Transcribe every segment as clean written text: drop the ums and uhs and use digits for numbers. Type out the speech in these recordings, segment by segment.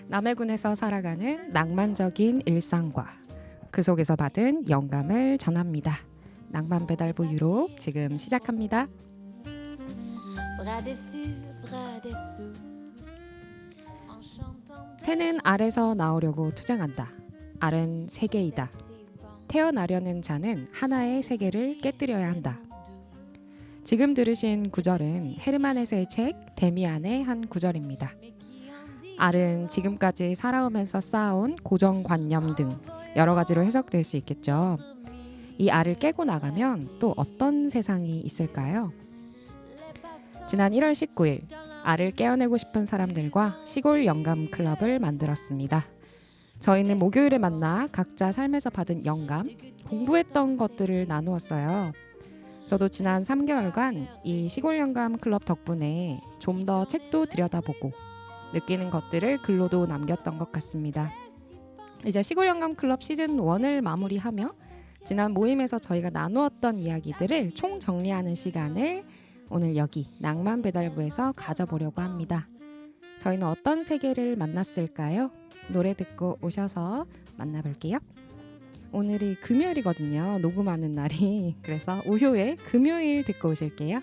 남해군에서 살아가는 낭만적인 일상과 그 속에서 받은 영감을 전합니다. 낭만 배달부 유럽 지금 시작합니다. 새는 알에서 나오려고 투쟁한다. 알은 세계이다. 태어나려는 자는 하나의 세계를 깨뜨려야 한다. 지금 들으신 구절은 헤르만 헤세의 책 데미안의 한 구절입니다. 알은 지금까지 살아오면서 쌓아온 고정관념 등 여러 가지로 해석될 수 있겠죠. 이 알을 깨고 나가면 또 어떤 세상이 있을까요? 지난 1월 19일 알을 깨어내고 싶은 사람들과 시골 영감 클럽을 만들었습니다. 저희는 목요일에 만나 각자 삶에서 받은 영감, 공부했던 것들을 나누었어요. 저도 지난 3개월간 이 시골 영감 클럽 덕분에 좀 더 책도 들여다보고 느끼는 것들을 글로도 남겼던 것 같습니다. 이제 시골 영감 클럽 시즌 1을 마무리하며 지난 모임에서 저희가 나누었던 이야기들을 총정리하는 시간을 오늘 여기 낭만 배달부에서 가져보려고 합니다. 저희는 어떤 세계를 만났을까요? 노래 듣고 오셔서 만나볼게요. 오늘이 금요일이거든요. 녹음하는 날이. 그래서 우효의 금요일 듣고 오실게요.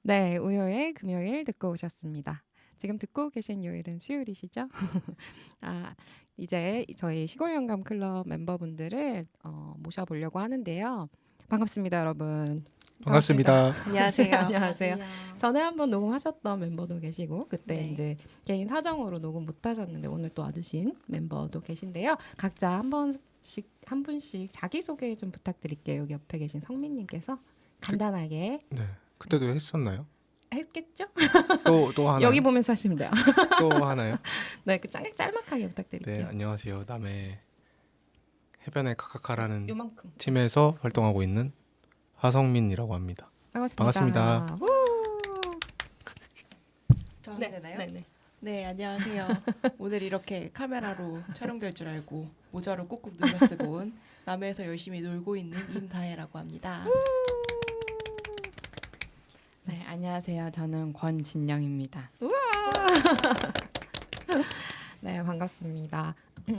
네, 우효의 금요일 듣고 오셨습니다. 지금 듣고 계신 요일은 수요일이시죠? 아, 이제 저희 시골영감 클럽 멤버분들을 모셔보려고 하는데요. 반갑습니다, 여러분. 반갑습니다. 안녕하세요. 안녕하세요. 전에 한번 녹음하셨던 멤버도 계시고 그때 네. 이제 개인 사정으로 녹음 못하셨는데 오늘 또 와주신 멤버도 계신데요. 각자 한 분씩 자기 소개 좀 부탁드릴게요. 여기 옆에 계신 성민님께서 간단하게 네, 그때도 했었나요? 했겠죠? 또 하나요? 여기 보면서 하시면 돼요. 또 하나요? 네, 그 짤막하게 네, 부탁드릴게요. 안녕하세요. 남해 해변의 카카카라는 요만큼. 팀에서 활동하고 있는 하성민이라고 합니다. 반갑습니다. 우! 저 하면 되나요? 네. 네, 안녕하세요. 오늘 이렇게 카메라로 촬영될 줄 알고 모자로 꾹꾹 눌러 쓰고 온 남해에서 열심히 놀고 있는 임다혜라고 합니다. 네, 안녕하세요. 저는 권진영입니다. 네, 반갑습니다.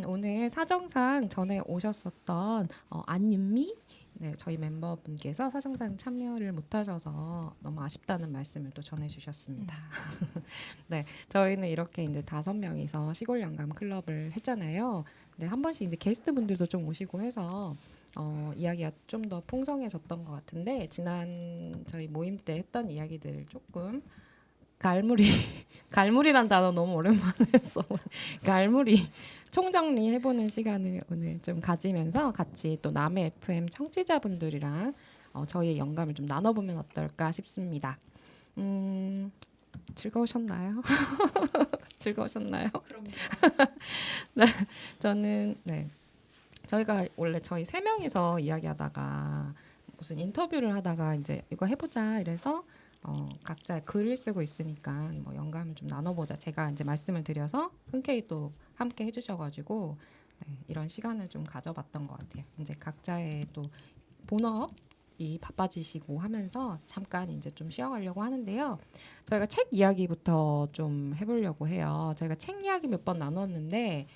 오늘 사정상 전에 오셨었던 안윤미 저희 멤버분께서 사정상 참여를 못하셔서 너무 아쉽다는 말씀을 또 전해주셨습니다. 네, 저희는 이렇게 이제 5명이서 시골 영감 클럽을 했잖아요. 네, 한 번씩 이제 게스트 분들도 좀 오시고 해서 이야기가 좀 더 풍성해졌던 것 같은데 지난 저희 모임 때 했던 이야기들을 조금 갈무리란 단어 너무 오랜만에 써. 갈무리 총정리 해보는 시간을 오늘 좀 가지면서 같이 또 남해 FM 청취자분들이랑 저희의 영감을 좀 나눠보면 어떨까 싶습니다. 즐거우셨나요? 즐거우셨나요? 그럼요. 저는 저희가 원래 저희 3명이서 이야기하다가 무슨 인터뷰를 하다가 이제 이거 해보자 이래서 각자 글을 쓰고 있으니까 뭐 영감을 좀 나눠보자. 제가 이제 말씀을 드려서 흔쾌히 또 함께 해주셔가지고 이런 시간을 좀 가져봤던 것 같아요. 이제 각자의 또 본업이 바빠지시고 하면서 잠깐 이제 좀 쉬어가려고 하는데요. 저희가 책 이야기부터 좀 해보려고 해요. 저희가 책 이야기 몇 번 나눴는데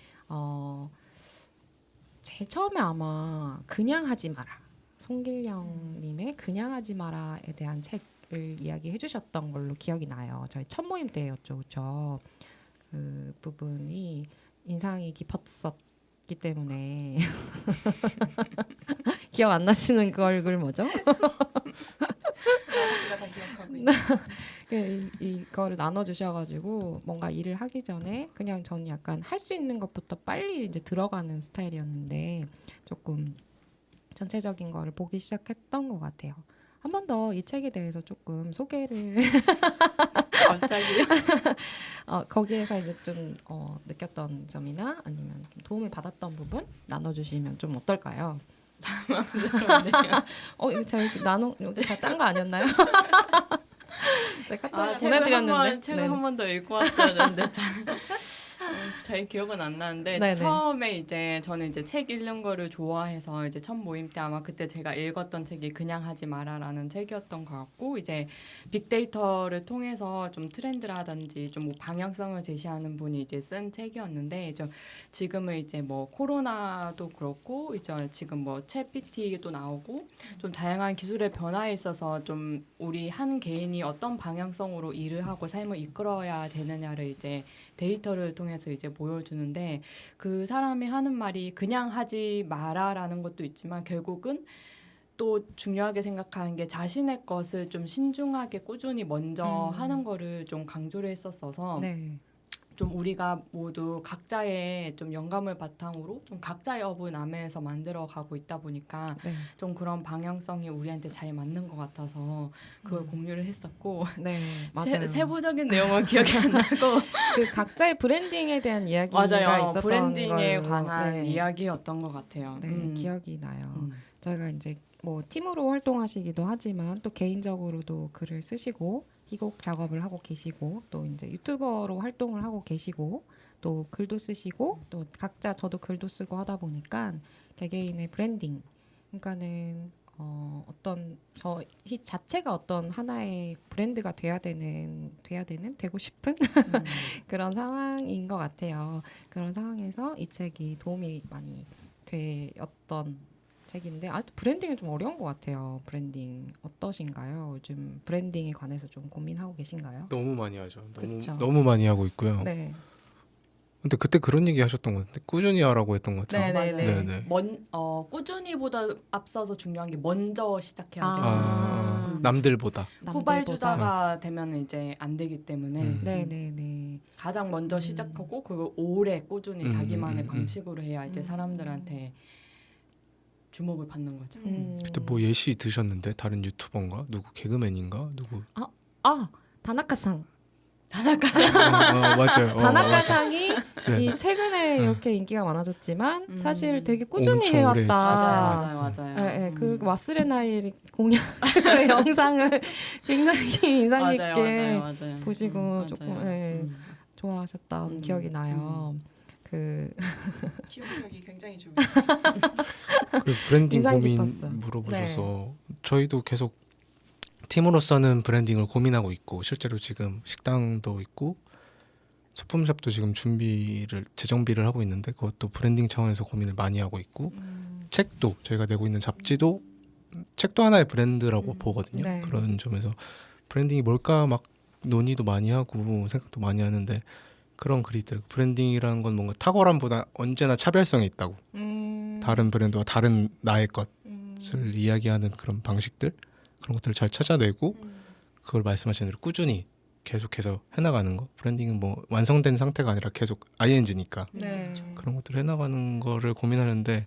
제일 처음에 아마 그냥 하지 마라. 송길영님의 그냥 하지 마라에 대한 책을 이야기해 주셨던 걸로 기억이 나요. 저희 첫 모임 때였죠. 그렇죠? 그 부분이 인상이 깊었었기 때문에 기억 안 나시는 그 얼굴 뭐죠? 아버지가 다 기억하고 있는. 이거를 나눠주셔가지고 뭔가 일을 하기 전에 그냥 저는 약간 할 수 있는 것부터 빨리 이제 들어가는 스타일이었는데 조금 전체적인 거를 보기 시작했던 것 같아요. 한 번 더 이 책에 대해서 조금 소개를 갑자기요? 거기에서 이제 좀 느꼈던 점이나 아니면 좀 도움을 받았던 부분 나눠주시면 좀 어떨까요? 이거 제가 여기 다 짠 거 아니었나요? 제가 카톡 보내드렸는데 책을 한 번 더 읽고 왔어야 되는데 잘 기억은 안 나는데 네네. 처음에 이제 저는 이제 책 읽는 거를 좋아해서 이제 첫 모임 때 아마 그때 제가 읽었던 책이 그냥 하지 마라라는 책이었던 것 같고 이제 빅데이터를 통해서 좀 트렌드라든지 좀 뭐 방향성을 제시하는 분이 이제 쓴 책이었는데 좀 지금은 이제 뭐 코로나도 그렇고 이제 지금 뭐 챗GPT도 나오고 좀 다양한 기술의 변화에 있어서 좀 우리 한 개인이 어떤 방향성으로 일을 하고 삶을 이끌어야 되느냐를 이제 데이터를 통해서 이제 보여주는데 그 사람이 하는 말이 그냥 하지 마라라는 것도 있지만 결국은 또 중요하게 생각하는 게 자신의 것을 좀 신중하게 꾸준히 먼저 하는 거를 좀 강조를 했었어서 네. 좀 우리가 모두 각자의 좀 영감을 바탕으로 좀 각자의 업을 남해에서 만들어 가고 있다 보니까 네. 좀 그런 방향성이 우리한테 잘 맞는 것 같아서 그걸 공유를 했었고 네, 맞아요. 세부적인 내용은 기억이 안 나고 그 각자의 브랜딩에 대한 이야기가 맞아요. 있었던 브랜딩에 걸로, 관한 이야기였던 것 같아요. 네, 기억이 나요. 음. 저희가 이제 뭐 팀으로 활동하시기도 하지만 또 개인적으로도 글을 쓰시고 희곡 작업을 하고 계시고 또 이제 유튜버로 활동을 하고 계시고 또 글도 쓰시고 또 각자 저도 글도 쓰고 하다 보니까 개개인의 브랜딩 그러니까는 어떤 저희 자체가 어떤 하나의 브랜드가 되고 싶은 그런 상황인 것 같아요. 그런 상황에서 이 책이 도움이 많이 되었던 책인데 아직도 브랜딩이 좀 어려운 것 같아요. 브랜딩 어떠신가요? 요즘 브랜딩에 관해서 좀 고민하고 계신가요? 너무 많이 하죠. 그쵸. 너무 많이 하고 있고요. 네. 근데 그때 그런 얘기 하셨던 것 같은데 꾸준히 하라고 했던 것 같아요. 네네네. 네네. 꾸준히보다 앞서서 중요한 게 먼저 시작해야 돼요. 남들보다. 후발주자가 되면 이제 안 되기 때문에 네네네. 가장 먼저 시작하고 그걸 오래 꾸준히 자기만의 음. 방식으로 해야 이제 사람들한테 주목을 받는 거죠. 그때 뭐 예시 드셨는데 다른 유튜버인가 누구 개그맨인가 누구 다나카상. 맞아요. 다나카상이 네. 이 최근에 이렇게 인기가 많아졌지만 사실 되게 꾸준히 엄청 오래 해왔다. 맞아요. 예, 그리고 와스레나이 공연 그 영상을 굉장히 인상 깊게 맞아요. 보시고 조금 좋아하셨던 기억이 나요. 기억력이 굉장히 좋은. 그 브랜딩 인상 고민 깊었어요. 물어보셔서 저희도 계속 팀으로서는 브랜딩을 고민하고 있고 실제로 지금 식당도 있고 소품샵도 지금 재정비를 하고 있는데 그것도 브랜딩 차원에서 고민을 많이 하고 있고 책도 저희가 내고 있는 잡지도 책도 하나의 브랜드라고 보거든요. 네. 그런 점에서 브랜딩이 뭘까 막 논의도 많이 하고 생각도 많이 하는데 그런 글이 있더라고요. 브랜딩이라는 건 뭔가 탁월함보다 언제나 차별성이 있다고. 다른 브랜드와 다른 나의 것을 이야기하는 그런 방식들 그런 것들을 잘 찾아내고 그걸 말씀하신 대로 꾸준히 계속해서 해나가는 거. 브랜딩은 뭐 완성된 상태가 아니라 계속 ing니까 네. 그런 것들을 해나가는 거를 고민하는데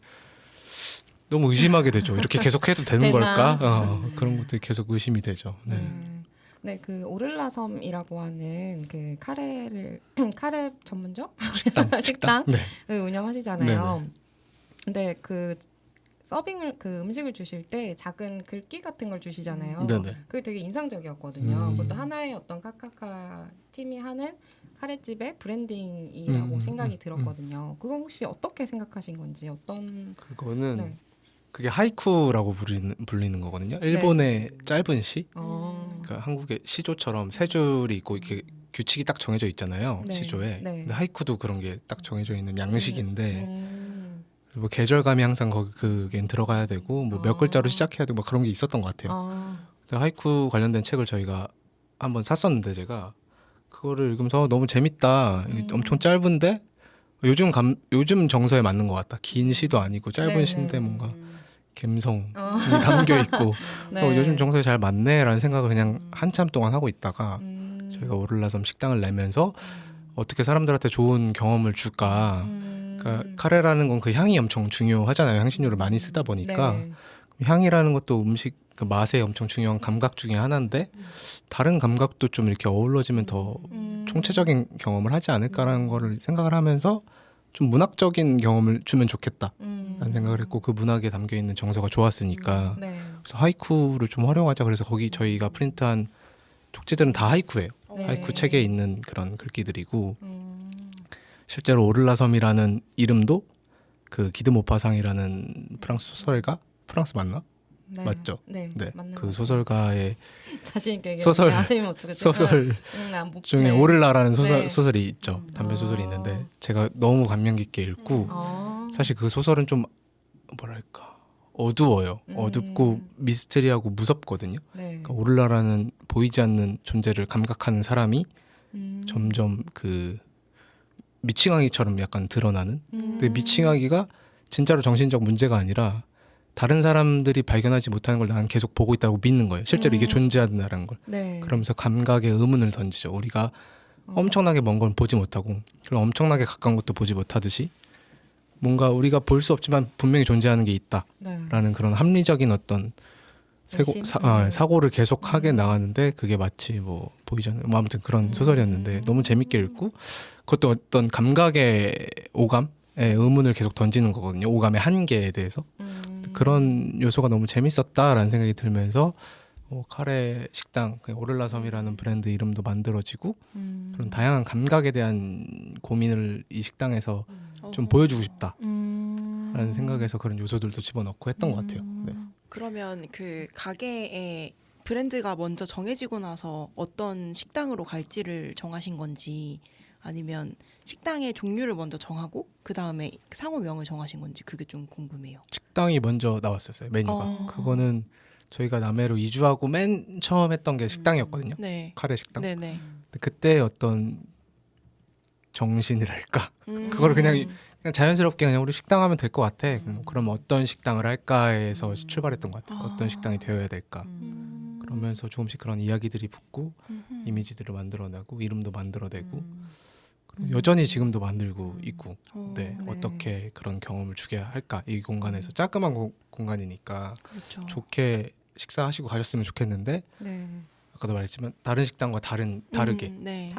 너무 의심하게 되죠. 이렇게 계속해도 되는 걸까? 그런 것들이 계속 의심이 되죠. 네, 그 오를라섬이라고 하는 그 카레 전문점 식당을 네. 운영하시잖아요. 네네. 근데 그 서빙을 그 음식을 주실 때 작은 글귀 같은 걸 주시잖아요. 네네. 그게 되게 인상적이었거든요. 그것도 하나의 어떤 카카카 팀이 하는 카레집의 브랜딩이라고 생각이 들었거든요. 그건 혹시 어떻게 생각하신 건지 그거는 그게 하이쿠라고 불리는 거거든요. 일본의 짧은 시. 그러니까 한국의 시조처럼 세 줄이 있고 이렇게 규칙이 딱 정해져 있잖아요. 네. 시조에. 네. 근데 하이쿠도 그런 게 딱 정해져 있는 양식인데 뭐 계절감이 항상 그게 들어가야 되고 뭐 몇 글자로 시작해야 되고 뭐 그런 게 있었던 것 같아요. 근데 하이쿠 관련된 책을 저희가 한번 샀었는데 제가 그거를 읽으면서 너무 재밌다. 엄청 짧은데 요즘 정서에 맞는 것 같다. 긴 시도 아니고 짧은 시인데 뭔가 감성이 담겨 있고 요즘 정서에 잘 맞네라는 생각을 그냥 한참 동안 하고 있다가 저희가 오를라섬 식당을 내면서 어떻게 사람들한테 좋은 경험을 줄까. 그러니까 카레라는 건 그 향이 엄청 중요하잖아요. 향신료를 많이 쓰다 보니까 향이라는 것도 음식 그 맛에 엄청 중요한 감각 중에 하나인데 다른 감각도 좀 이렇게 어우러지면 더 총체적인 경험을 하지 않을까라는 거를 생각을 하면서 좀 문학적인 경험을 주면 좋겠다라는 생각을 했고 그 문학에 담겨있는 정서가 좋았으니까 그래서 하이쿠를 좀 활용하자. 그래서 거기 저희가 프린트한 족지들은 다 하이쿠예요. 하이쿠 책에 있는 그런 글귀들이고 실제로 오를라섬이라는 이름도 그 기드 모파상이라는 프랑스 소설가 프랑스 맞나? 맞죠? 네, 맞는 그 소설가의 자신 있게 소설 중에 네. 오를라라는 소설이 있죠. 단편 소설이 있는데 제가 너무 감명 깊게 읽고 사실 그 소설은 좀 뭐랄까 어두워요. 어둡고 미스테리하고 무섭거든요. 그러니까 오를라라는 보이지 않는 존재를 감각하는 사람이 점점 그 미칭아기처럼 약간 드러나는. 근데 미칭아기가 진짜로 정신적 문제가 아니라 다른 사람들이 발견하지 못하는 걸 나는 계속 보고 있다고 믿는 거예요. 실제로 이게 존재한다는 걸. 그러면서 감각에 의문을 던지죠. 우리가 엄청나게 먼 걸 보지 못하고 그리고 엄청나게 가까운 것도 보지 못하듯이 뭔가 우리가 볼 수 없지만 분명히 존재하는 게 있다라는 그런 합리적인 어떤 사고를 계속하게 나가는데 그게 마치 뭐 보이지 않는 뭐 아무튼 그런 소설이었는데 너무 재밌게 읽고 그것도 어떤 감각의 오감의 의문을 계속 던지는 거거든요. 오감의 한계에 대해서 그런 요소가 너무 재밌었다라는 생각이 들면서 카레 식당 오를라섬이라는 브랜드 이름도 만들어지고 그런 다양한 감각에 대한 고민을 이 식당에서 좀 보여주고 싶다라는 생각에서 그런 요소들도 집어넣고 했던 것 같아요. 네. 그러면 그 가게의 브랜드가 먼저 정해지고 나서 어떤 식당으로 갈지를 정하신 건지 아니면 식당의 종류를 먼저 정하고 그 다음에 상호명을 정하신 건지 그게 좀 궁금해요. 식당이 먼저 나왔었어요. 메뉴가. 그거는 저희가 남해로 이주하고 맨 처음 했던 게 식당이었거든요. 네. 카레 식당. 네네. 근데 그때 어떤 정신이랄까 그걸 그냥 자연스럽게 그냥 우리 식당 하면 될 것 같아. 그럼 어떤 식당을 할까에서 출발했던 것 같아요. 어떤 식당이 되어야 될까. 그러면서 조금씩 그런 이야기들이 붙고 이미지들을 만들어내고 이름도 만들어내고 그리고 여전히 지금도 만들고 있고 네, 네. 어떻게 그런 경험을 주게 할까. 이 공간에서 자그만 공간이니까 그렇죠. 좋게 식사하시고 가셨으면 좋겠는데 네. 아까도 말했지만 다른 식당과 다르게 네.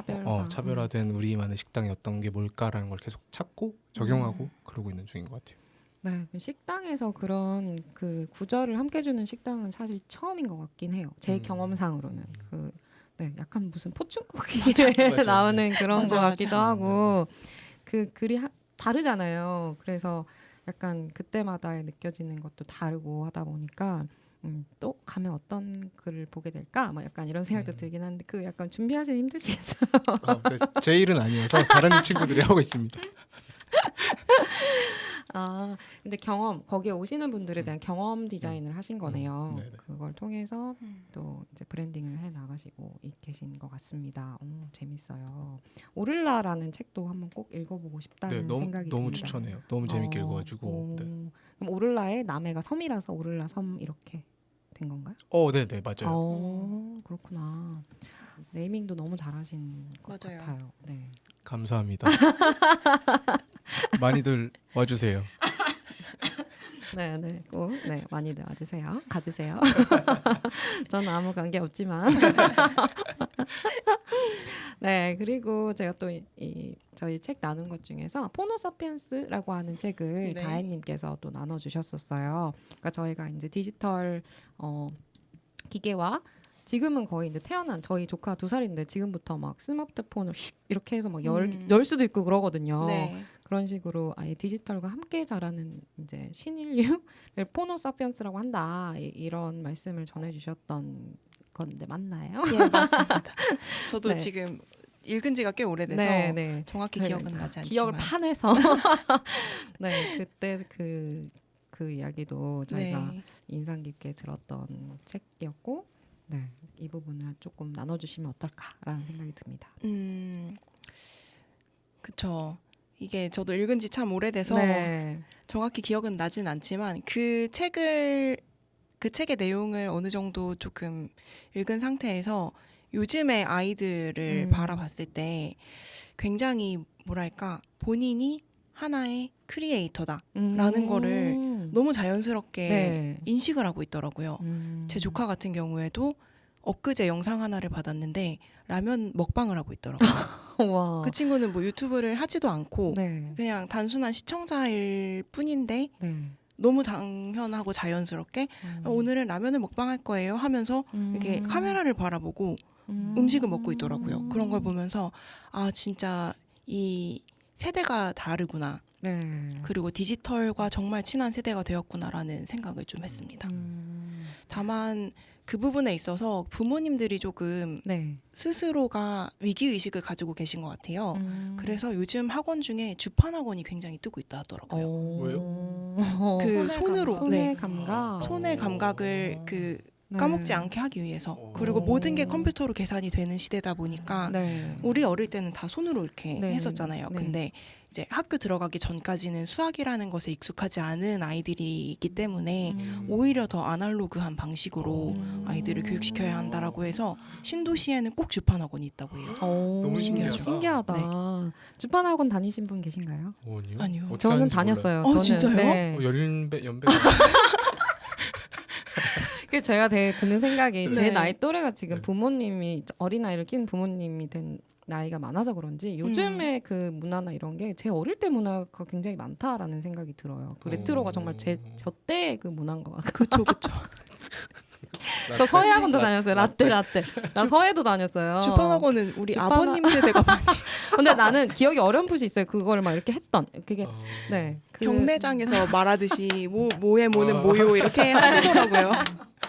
차별화된 우리만의 식당이 어떤 게 뭘까라는 걸 계속 찾고 적용하고 그러고 있는 중인 것 같아요. 네, 그 식당에서 그런 그 구절을 함께 주는 식당은 사실 처음인 것 같긴 해요. 제 경험상으로는 네, 약간 무슨 포춘쿠키에 맞아. 나오는 그런 맞아, 것 맞아. 같기도 하고 그 글이 다르잖아요. 그래서 약간 그때마다 느껴지는 것도 다르고 하다 보니까 또 가면 어떤 글을 보게 될까? 막 약간 이런 생각도 들긴 한데 그 약간 준비하시는 힘드시겠어요. 네, 제 일은 아니어서 다른 친구들이 하고 있습니다. 아, 근데 거기에 오시는 분들에 대한 경험 디자인을 하신 거네요. 네네. 그걸 통해서 또 이제 브랜딩을 해 나가시고 계신 것 같습니다. 재밌어요. 오를라라는 책도 한번 꼭 읽어보고 싶다는 네, 생각이 너무 듭니다. 추천해요. 너무 재밌게 읽어가지고. 네. 그럼 오를라의 남해가 섬이라서 오를라 섬 이렇게 된 건가요? 네네 맞아요. 그렇구나. 네이밍도 너무 잘하신 것 맞아요. 같아요. 네. 감사합니다. 많이들 와주세요. 네, 꼭 많이들 와주세요. 가주세요. 저는 아무 관계 없지만. 네, 그리고 제가 또 저희 책 나눈 것 중에서 포노사피엔스라고 하는 책을 네. 다혜님께서 또 나눠주셨었어요. 그러니까 저희가 이제 디지털 기계와 지금은 거의 이제 태어난 저희 조카 2살인데 지금부터 막 스마트폰을 이렇게 해서 막 열 수도 있고 그러거든요. 네. 그런 식으로 아예 디지털과 함께 자라는 이제 신인류를 포노사피엔스라고 한다. 이런 말씀을 전해주셨던 건데 맞나요? 예, 맞습니다. 저도 네. 지금 읽은 지가 꽤 오래돼서 네. 정확히 네. 기억은 나지 않지만 기억을 파내서 네 그때 그 이야기도 저희가 네. 인상 깊게 들었던 책이었고 이 부분을 조금 나눠주시면 어떨까라는 생각이 듭니다. 그쵸. 이게 저도 읽은 지 참 오래돼서 네. 정확히 기억은 나진 않지만 그 책의 내용을 어느 정도 조금 읽은 상태에서 요즘의 아이들을 바라봤을 때 굉장히 뭐랄까 본인이 하나의 크리에이터다라는 거를 너무 자연스럽게 네. 인식을 하고 있더라고요. 제 조카 같은 경우에도 엊그제 영상 하나를 받았는데 라면 먹방을 하고 있더라고요. 와. 그 친구는 뭐 유튜브를 하지도 않고 네. 그냥 단순한 시청자일 뿐인데 네. 너무 당연하고 자연스럽게 오늘은 라면을 먹방할 거예요 하면서 이렇게 카메라를 바라보고 음식을 먹고 있더라고요. 그런 걸 보면서 아 진짜 이 세대가 다르구나. 네. 그리고 디지털과 정말 친한 세대가 되었구나라는 생각을 좀 했습니다. 다만 그 부분에 있어서 부모님들이 조금 네. 스스로가 위기의식을 가지고 계신 것 같아요. 그래서 요즘 학원 중에 주판 학원이 굉장히 뜨고 있다 하더라고요. 왜요? 그 손으로 손의 감각. 손의 감각을 그 네. 까먹지 않게 하기 위해서 그리고 모든 게 컴퓨터로 계산이 되는 시대다 보니까 네. 우리 어릴 때는 다 손으로 이렇게 네. 했었잖아요. 네. 근데 이제 학교 들어가기 전까지는 수학이라는 것에 익숙하지 않은 아이들이 있기 때문에 오히려 더 아날로그한 방식으로 아이들을 교육시켜야 한다라고 해서 신도시에는 꼭 주판 학원이 있다고 해요. 너무 신기하다. 신기하다. 주판 학원 다니신 분 계신가요? 아니요. 어떻게 저는 하는지 다녔어요. 몰라요. 진짜요? 네. 연배 그 제가 되게 드는 생각이 제 네. 나이 또래가 지금 네. 부모님이 어린 아이를 키운 부모님이 된 나이가 많아서 그런지 요즘에 그 문화나 이런 게 제 어릴 때 문화가 굉장히 많다라는 생각이 들어요. 그 레트로가 정말 저 때의 그 문화인 것 같아요. 그쵸 그쵸. 저 서예 학원도 다녔어요. 라떼. 나 서예도 다녔어요. 주판 학원은 우리 주판 아버님 세대가 많이 근데 나는 기억이 어렴풋이 있어요. 그걸 막 이렇게 했던 그게 네. 그- 경매장에서 말하듯이 뭐에 뭐는 뭐요 이렇게 하시더라고요.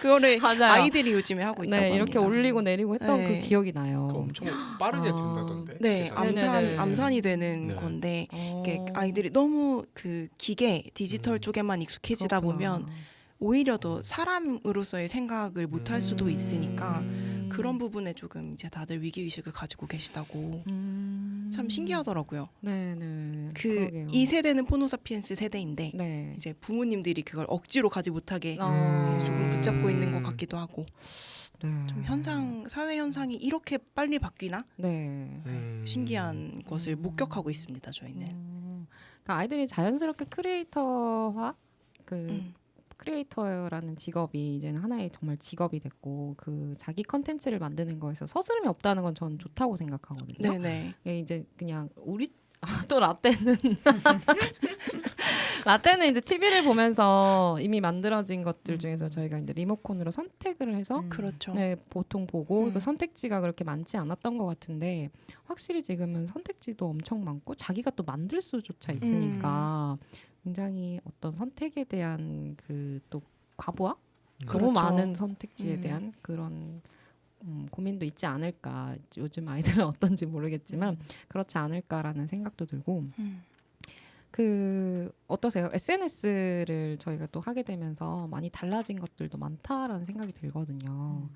그거를 맞아요. 아이들이 요즘에 하고 있다고 네, 합니다. 이렇게 올리고 내리고 했던 네. 그 기억이 나요. 그 엄청 빠르게 된다던데. 네, 계산이. 네네네. 암산이 되는 네. 건데 이게 어, 아이들이 너무 그 기계 디지털 쪽에만 익숙해지다 그렇구나. 보면 오히려 더 사람으로서의 생각을 못 할 수도 있으니까 그런 부분에 조금 이제 다들 위기 의식을 가지고 계시다고 참 신기하더라고요. 네네. 그 그러게요. 이 세대는 포노사피엔스 세대인데 네. 이제 부모님들이 그걸 억지로 가지 못하게 어. 조금 붙잡고 있는 것 같기도 하고 네. 좀 사회 현상이 이렇게 빨리 바뀌나 네. 신기한 것을 목격하고 있습니다. 저희는. 그러니까 아이들이 자연스럽게 크리에이터화 그 음. 크리에이터라는 직업이 이제는 하나의 정말 직업이 됐고 그 자기 컨텐츠를 만드는 거에서 서스름이 없다는 건 저는 좋다고 생각하거든요. 네네. 이게 이제 그냥 우리 또 라떼는 라떼는 이제 TV를 보면서 이미 만들어진 것들 중에서 저희가 이제 리모컨으로 선택을 해서 그렇죠. 네, 보통 보고 음. 그 선택지가 그렇게 많지 않았던 것 같은데 확실히 지금은 선택지도 엄청 많고 자기가 또 만들 수조차 있으니까 굉장히 어떤 선택에 대한 그 또 과부하 너무 그렇죠. 많은 선택지에 음. 대한 그런 고민도 있지 않을까. 요즘 아이들은 어떤지 모르겠지만 그렇지 않을까라는 생각도 들고 그 어떠세요? SNS를 저희가 또 하게 되면서 많이 달라진 것들도 많다라는 생각이 들거든요.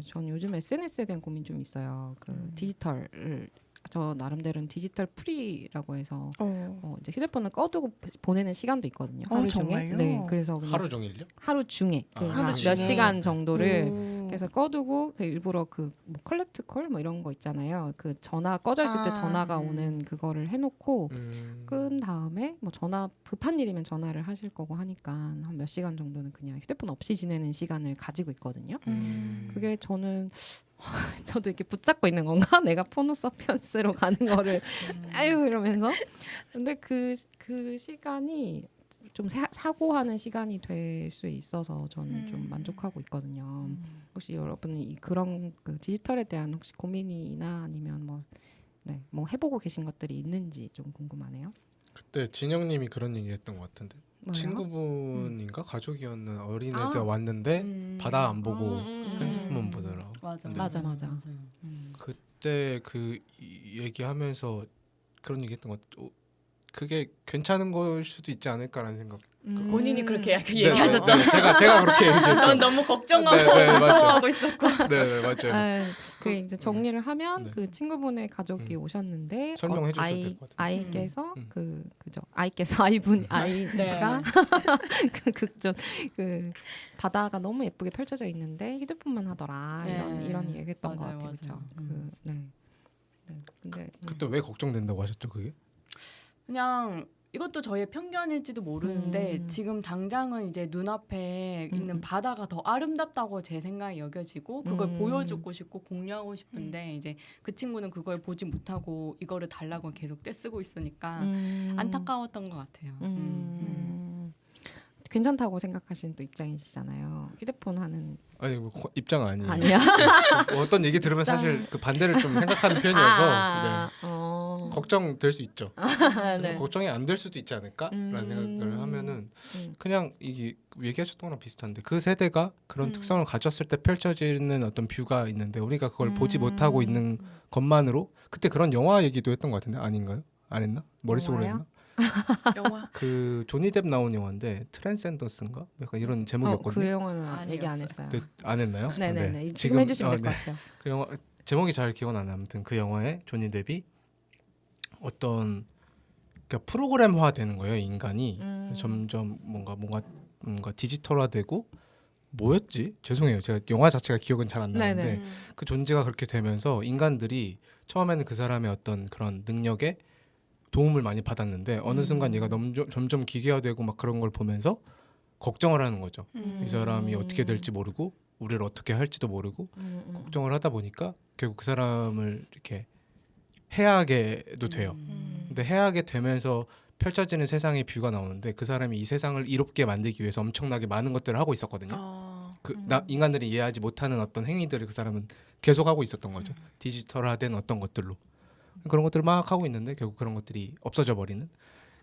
저는 요즘 SNS에 대한 고민 좀 있어요. 그 디지털을 저 나름대로는 디지털 프리라고 해서 이제 휴대폰을 꺼두고 보내는 시간도 있거든요. 하루 중에. 정말요? 네, 그래서 그냥 하루 종일요? 하루 중에 그 하루 몇 중에. 시간 정도를 오. 그래서 꺼두고 그 일부러 그 뭐 컬렉트 콜 뭐 이런 거 있잖아요. 그 전화 꺼져 있을 때 전화가 오는 그거를 해놓고 끈 다음에 뭐 전화 급한 일이면 전화를 하실 거고 하니까 한 몇 시간 정도는 그냥 휴대폰 없이 지내는 시간을 가지고 있거든요. 그게 저는 저도 이렇게 붙잡고 있는 건가? 내가 포노사피언스로 가는 거를 아유 이러면서 근데 그 시간이 좀 사고하는 시간이 될 수 있어서 저는 좀 만족하고 있거든요. 혹시 여러분은 그런 그 디지털에 대한 혹시 고민이나 아니면 뭐 해보고 계신 것들이 있는지 좀 궁금하네요. 그때 진영님이 그런 얘기했던 것 같은데 뭐요? 친구분인가 가족이었는 어린애가 아. 왔는데 바다 안 보고 핸드폰만 보더라. 맞아. 근데 맞아. 그때 그 얘기하면서 그런 얘기했던 것 같아. 그게 괜찮은 걸 수도 있지 않을까라는 생각. 본인이 그렇게 네, 얘기하셨잖아요. 네, 제가 그렇게 얘기했죠. 전 너무 걱정하고 네, 맞죠. 무서워하고 있었고. 네, 맞아요. 그 이제 정리를 하면 네. 그 친구분의 가족이 오셨는데 설명해 주셔도 될 것 같아요. 아이께서 그죠. 아이께서 아이가 네. 그 바다가 너무 예쁘게 펼쳐져 있는데 휴대폰만 하더라 네. 이런 얘기했던 것 맞아요, 같아요. 그렇죠. 맞아요. 근데 그때 왜 걱정된다고 하셨죠, 그게? 그냥 이것도 저의 편견일지도 모르는데 지금 당장은 이제 눈앞에 있는 바다가 더 아름답다고 제 생각에 여겨지고 그걸 보여주고 싶고 공유하고 싶은데 이제 그 친구는 그걸 보지 못하고 이거를 달라고 계속 떼쓰고 있으니까 안타까웠던 것 같아요. 괜찮다고 생각하시는 또 입장이시잖아요. 휴대폰 하는 아니 뭐 입장 아니에요. 아니야? 뭐 어떤 얘기 들으면 사실 그 반대를 좀 생각하는 편이어서 걱정될 수 있죠. 네. 걱정이 안 될 수도 있지 않을까라는 생각을 하면은 그냥 이게 얘기하셨던 거랑 비슷한데 그 세대가 그런 특성을 가졌을 때 펼쳐지는 어떤 뷰가 있는데 우리가 그걸 보지 못하고 있는 것만으로 그때 그런 영화 얘기도 했던 것 같은데 아닌가요? 안 했나? 머릿속으로 영화요? 했나? 영화. 그 조니 뎁 나온 영화인데 트랜센더스인가? 약간 이런 제목이었거든요. 그 영화는 아니었어요. 얘기 안 했어요. 근데 안 했나요? 네네네. 네. 지금 해주시면 될 것 같아요. 그 영화 제목이 잘 기억 안 나. 아무튼 그 영화에 조니 뎁이 어떤 그러니까 프로그램화 되는 거예요. 인간이 점점 뭔가 디지털화되고 뭐였지? 죄송해요. 제가 영화 자체가 기억은 잘 안 나는데 네네. 그 존재가 그렇게 되면서 인간들이 처음에는 그 사람의 어떤 그런 능력에 도움을 많이 받았는데 어느 순간 얘가 점점 기계화되고 막 그런 걸 보면서 걱정을 하는 거죠. 이 사람이 어떻게 될지 모르고 우리를 어떻게 할지도 모르고 걱정을 하다 보니까 결국 그 사람을 이렇게 해하게도 돼요. 근데 해하게 되면서 펼쳐지는 세상의 뷰가 나오는데 그 사람이 이 세상을 이롭게 만들기 위해서 엄청나게 많은 것들을 하고 있었거든요. 인간들이 이해하지 못하는 어떤 행위들을 그 사람은 계속 하고 있었던 거죠. 디지털화된 어떤 것들로. 그런 것들을 막 하고 있는데 결국 그런 것들이 없어져 버리는.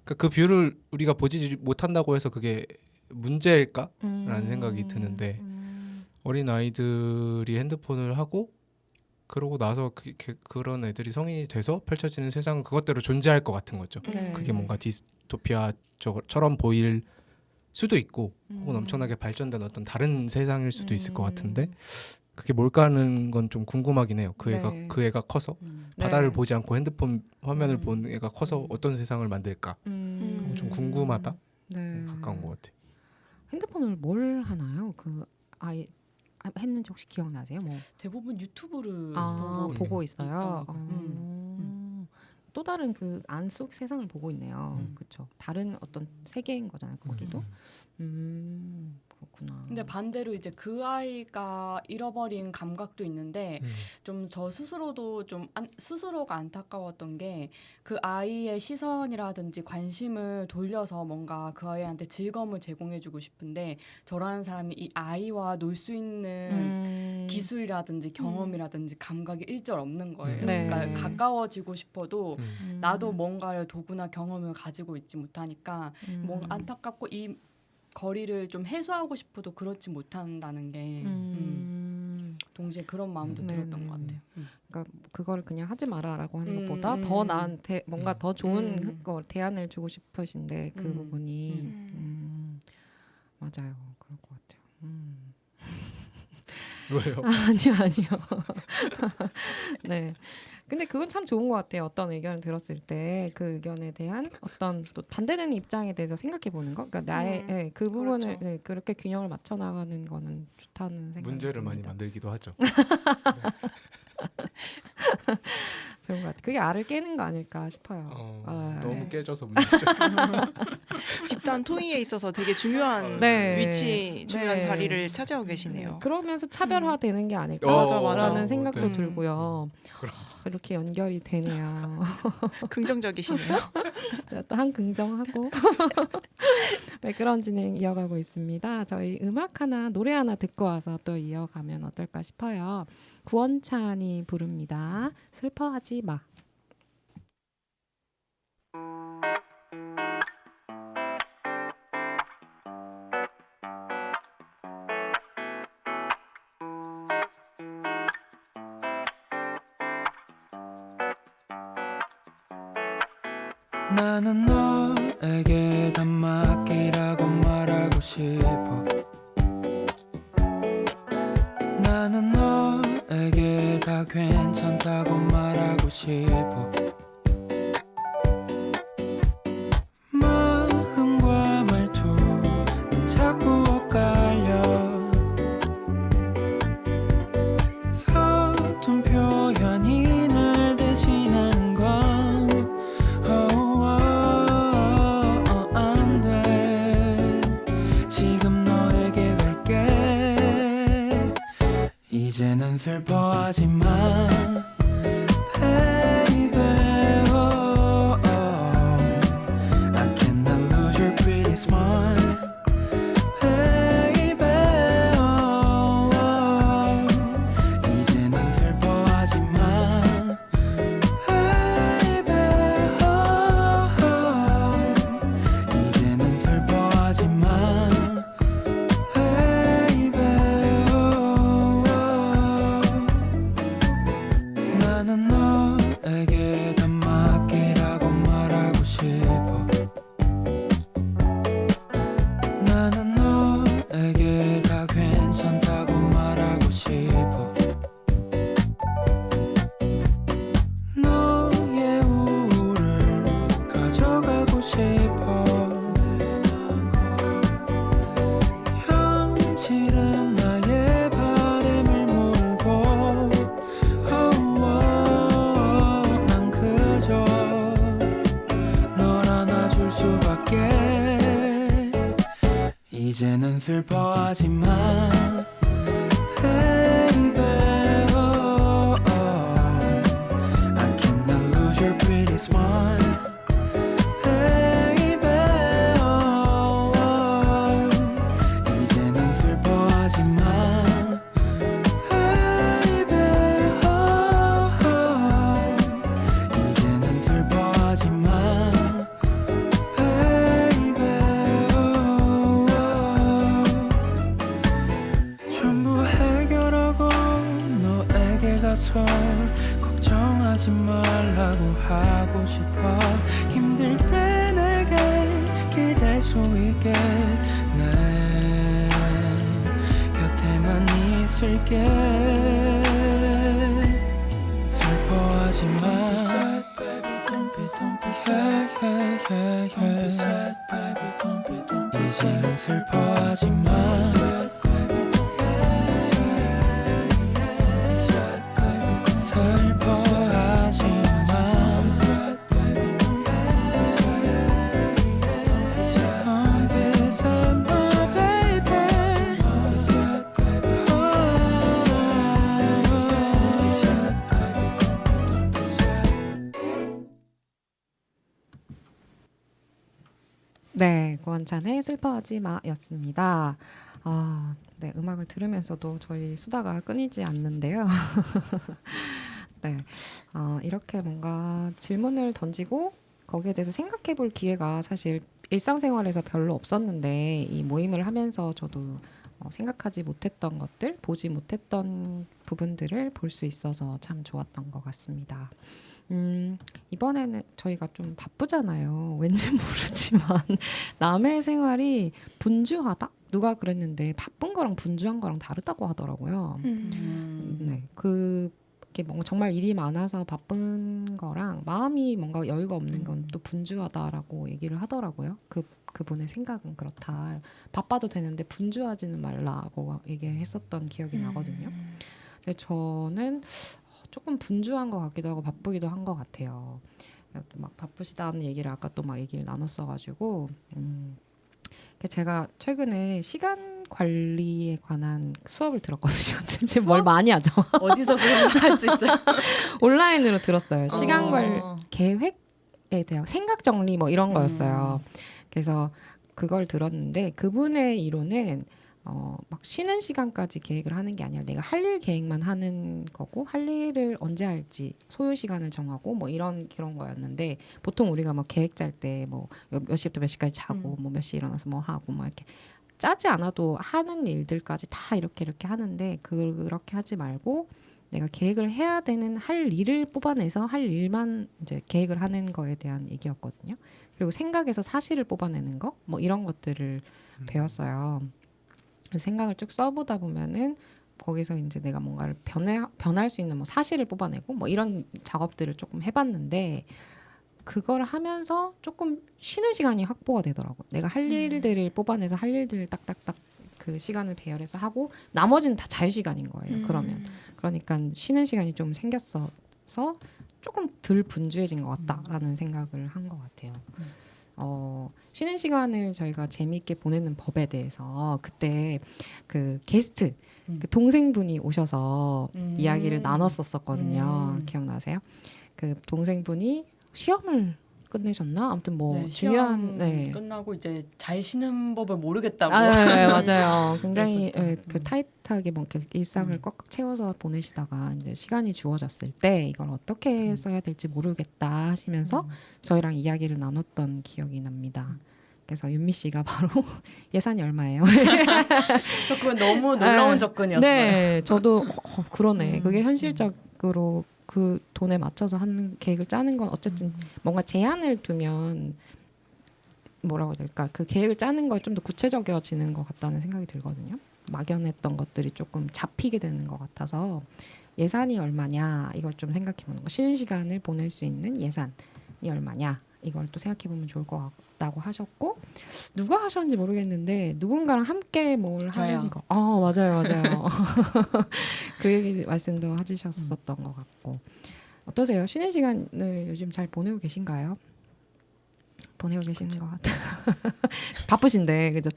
그러니까 그 뷰를 우리가 보지 못한다고 해서 그게 문제일까라는 생각이 드는데 어린 아이들이 핸드폰을 하고 그러고 나서 그런 애들이 성인이 돼서 펼쳐지는 세상은 그것대로 존재할 것 같은 거죠. 네. 그게 뭔가 디스토피아처럼 보일 수도 있고 혹은 엄청나게 발전된 어떤 다른 세상일 수도 있을 것 같은데 그게 뭘까 하는 건 좀 궁금하긴 해요. 그 애가 커서 바다를 보지 않고 핸드폰 화면을 본 애가 커서 어떤 세상을 만들까 그건 좀 궁금하다. 네. 가까운 것 같아요. 핸드폰을 뭘 하나요? 그 아이 했는지 혹시 기억나세요? 뭐 대부분 유튜브를 보고 있어요. 있더라고요. 또 다른 그 안 속 세상을 보고 있네요. 그렇죠. 다른 어떤 세계인 거잖아요. 거기도. 그렇구나. 근데 반대로 이제 그 아이가 잃어버린 감각도 있는데 좀 저 스스로도 좀 스스로가 안타까웠던 게 그 아이의 시선이라든지 관심을 돌려서 뭔가 그 아이한테 즐거움을 제공해주고 싶은데 저라는 사람이 이 아이와 놀 수 있는 기술이라든지 경험이라든지 감각이 일절 없는 거예요. 네. 그러니까 가까워지고 싶어도 나도 뭔가를 도구나 경험을 가지고 있지 못하니까 뭔가 안타깝고 이 거리를 좀 해소하고 싶어도 그렇지 못한다는 게 동시에 그런 마음도 들었던 것 같아요. 그러니까 그걸 그냥 하지 마라라고 하는 것보다 더 나한테 뭔가 더 좋은 거 대안을 주고 싶으신데 그 부분이 맞아요. 그럴 것 같아요. 왜요? 아니요. 네. 근데 그건 참 좋은 것 같아요. 어떤 의견을 들었을 때 그 의견에 대한 어떤 또 반대되는 입장에 대해서 생각해 보는 거. 그러니까 나의 그 부분을 그렇죠. 그렇게 균형을 맞춰 나가는 거는 좋다는 생각이 문제를 많이 듭니다. 만들기도 하죠. 좋은 것 같아요. 그게 알을 깨는 거 아닐까 싶어요. 너무 깨져서 문제죠. 집단 토의에 있어서 되게 중요한 네. 위치, 중요한 네. 자리를 차지하고 계시네요. 그러면서 차별화되는 게 맞아, 맞아. 아닐까라는 생각도 네. 들고요. 이렇게 연결이 되네요. 긍정적이시네요. 또 한 긍정하고 네, 그런 진행 이어가고 있습니다. 저희 음악 하나 노래 하나 듣고 와서 또 이어가면 어떨까 싶어요. 구원찬이 부릅니다. 슬퍼하지 마. 나는 너에게 다 맡기라고 말하고 싶어. 나는 너에게 다 괜찮다고 말하고 싶어. 마음과 말투는 자꾸 엇갈려. 서툰 표현이 날 대신하는 건 안 돼. 지금 너에게 갈게. 이제는 슬퍼하지 마, baby. Oh, oh. I cannot lose your pretty smile, baby. Oh, oh. 이제는 슬퍼하지 마, baby. Oh, oh. 이제는 슬퍼하지 마, baby. Oh, oh. 나는 너에게 다 맡기라고 말하고 싶어. 나는 너에게 다 괜찮다고 말하고 싶어. 너의 우울을 가져가고 싶어. 현실은 나의 바램을 모르고 난 그저 널 안아줄 수밖에. 이제는 슬퍼하지 마, baby. Oh, oh. I cannot lose your pretty smile, baby. Oh, oh. 이제는 슬퍼하지 마, baby. Oh, oh. 이제는 슬퍼하지 마, baby. Oh, oh. 전부 마실게 슬퍼하지 마 이제는 슬퍼하지 마 슬퍼하지 마 Don't be sad, my baby. 네, 구원찬의 슬퍼하지 마였습니다. 아, 네, 음악을 들으면서도 저희 수다가 끊이지 않는데요. 네, 이렇게 뭔가 질문을 던지고 거기에 대해서 생각해 볼 기회가 사실 일상생활에서 별로 없었는데 이 모임을 하면서 저도 생각하지 못했던 것들, 보지 못했던 부분들을 볼 수 있어서 참 좋았던 것 같습니다. 이번에는 저희가 좀 바쁘잖아요. 왠지 모르지만 남의 생활이 분주하다? 누가 그랬는데 바쁜 거랑 분주한 거랑 다르다고 하더라고요. 네, 그게 뭔가 정말 일이 많아서 바쁜 거랑 마음이 뭔가 여유가 없는 건 또 분주하다라고 얘기를 하더라고요. 그분의 생각은 그렇다. 바빠도 되는데 분주하지는 말라고 얘기했었던 기억이 나거든요. 근데 저는 조금 분주한 것 같기도 하고 바쁘기도 한 것 같아요. 막 바쁘시다는 얘기를 아까 또 막 얘기를 나눴어가지고 제가 최근에 시간 관리에 관한 수업을 들었거든요. 지금 뭘 많이 하죠? 어디서 그런 거 할 수 있어요? 온라인으로 들었어요. 시간 관리 계획에 대한 생각 정리 뭐 이런 거였어요. 그래서 그걸 들었는데 그분의 이론은 막 쉬는 시간까지 계획을 하는 게 아니라 내가 할 일 계획만 하는 거고 할 일을 언제 할지 소요 시간을 정하고 뭐 그런 거였는데 보통 우리가 막 계획 짤 때 뭐 몇 시부터 몇 시까지 자고 뭐 몇 시에 일어나서 뭐 하고 막 이렇게 짜지 않아도 하는 일들까지 다 이렇게 하는데 그렇게 하지 말고 내가 계획을 해야 되는 할 일을 뽑아내서 할 일만 이제 계획을 하는 거에 대한 얘기였거든요. 그리고 생각에서 사실을 뽑아내는 거 뭐 이런 것들을 배웠어요. 생각을 쭉 써보다 보면은 거기서 이제 내가 뭔가를 변할 수 있는 뭐 사실을 뽑아내고 뭐 이런 작업들을 조금 해봤는데 그걸 하면서 조금 쉬는 시간이 확보가 되더라고. 내가 할 일들을 뽑아내서 할 일들을 딱딱딱 그 시간을 배열해서 하고 나머지는 다 자유 시간인 거예요. 그러니까 쉬는 시간이 좀 생겼어서 조금 덜 분주해진 것 같다라는 생각을 한 것 같아요. 쉬는 시간을 저희가 재미있게 보내는 법에 대해서 그때 그 게스트 그 동생분이 오셔서 이야기를 나눴었거든요. 기억나세요? 그 동생분이 시험을 끝내셨나? 아무튼 뭐 네, 중요한 시험 끝나고 이제 잘 쉬는 법을 모르겠다고. 네, 맞아요. 굉장히 그 타이트하게 뭐 이렇게 일상을 꽉꽉 채워서 보내시다가 이제 시간이 주어졌을 때 이걸 어떻게 써야 될지 모르겠다 하시면서 저희랑 이야기를 나눴던 기억이 납니다. 그래서 윤미 씨가 바로 예산이 얼마예요? 저 그건 너무 놀라운 접근이었어요. 네, 저도 그러네. 그게 현실적으로 그 돈에 맞춰서 하는 계획을 짜는 건 어쨌든 뭔가 제한을 두면 뭐라고 해야 될까? 그 계획을 짜는 걸 좀 더 구체적이어지는 것 같다는 생각이 들거든요. 막연했던 것들이 조금 잡히게 되는 것 같아서 예산이 얼마냐 이걸 좀 생각해보는 거. 쉬는 시간을 보낼 수 있는 예산이 얼마냐 이걸 또 생각해보면 좋을 것 같다고 하셨고 누가 하셨는지 모르겠는데 누군가랑 함께 뭘 저요. 하는 거. 맞아요. 그 얘기 말씀도 해주셨었던 것 같고 어떠세요? 쉬는 시간을 요즘 잘 보내고 계신가요? 보내고 계시는 것 같아요. 바쁘신데 그죠?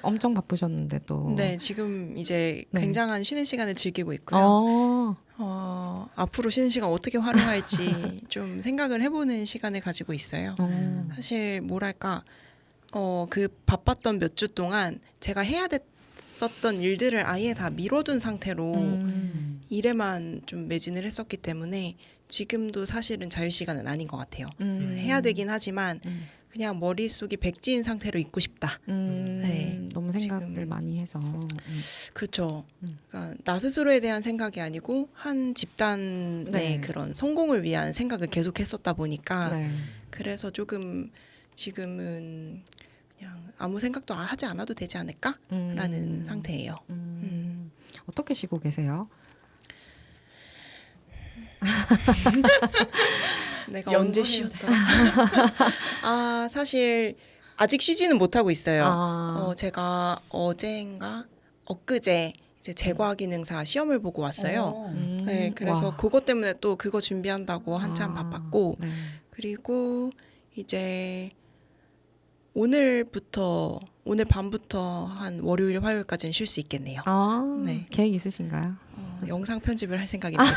엄청 바쁘셨는데 또. 네, 지금 이제 굉장한 쉬는 시간을 즐기고 있고요. 앞으로 쉬는 시간 어떻게 활용할지 좀 생각을 해보는 시간을 가지고 있어요. 사실 뭐랄까 그 바빴던 몇 주 동안 제가 해야 됐었던 일들을 아예 다 미뤄둔 상태로 일에만 좀 매진을 했었기 때문에 지금도 사실은 자유시간은 아닌 것 같아요. 해야 되긴 하지만 그냥 머릿속이 백지인 상태로 있고 싶다. 네, 너무 생각을 지금 많이 해서. 그렇죠. 그러니까 나 스스로에 대한 생각이 아니고 한 집단의 네. 그런 성공을 위한 생각을 계속 했었다 보니까 네. 그래서 조금 지금은 그냥 아무 생각도 하지 않아도 되지 않을까라는 상태예요. 어떻게 쉬고 계세요? 내가 언제 쉬었더라? 아 사실 아직 쉬지는 못하고 있어요. 제가 어제인가 엊그제 이제 제과 기능사 시험을 보고 왔어요. 네, 그래서 와. 그것 때문에 또 그거 준비한다고 한참 바빴고 네. 그리고 이제 오늘 밤부터 한 월요일 화요일까지는 쉴 수 있겠네요. 네. 계획 있으신가요? 영상 편집을 할 생각입니다.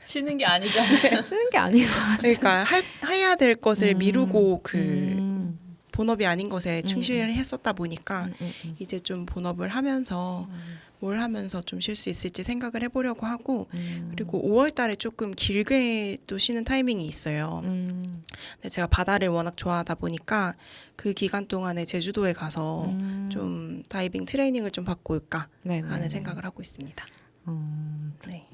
쉬는 게 아니잖아요. 쓰는 게 아니고. 그러니까 해야 될 것을 미루고 그 음. 본업이 아닌 것에 충실을 했었다 보니까 음. 이제 좀 본업을 하면서 뭘 하면서 좀 쉴 수 있을지 생각을 해보려고 하고 그리고 5월 달에 조금 길게 또 쉬는 타이밍이 있어요. 근데 제가 바다를 워낙 좋아하다 보니까 그 기간 동안에 제주도에 가서 좀 다이빙 트레이닝을 좀 받고 올까 하는 생각을 하고 있습니다. 네.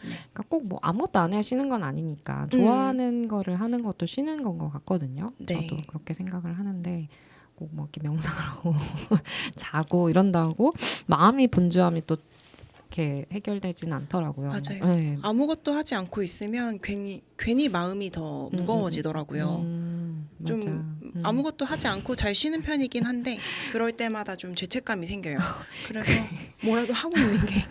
그러니까 꼭 뭐 아무것도 안 해야 쉬는 건 아니니까 좋아하는 거를 하는 것도 쉬는 건 것 같거든요. 네. 저도 그렇게 생각을 하는데 꼭 뭐 이렇게 명상을 하고 자고 이런다고 마음이 분주함이 또 이렇게 해결되지는 않더라고요. 맞아요. 네. 아무것도 하지 않고 있으면 괜히 마음이 더 무거워지더라고요. 좀 아무것도 하지 않고 잘 쉬는 편이긴 한데 그럴 때마다 좀 죄책감이 생겨요. 그래서 뭐라도 하고 있는 게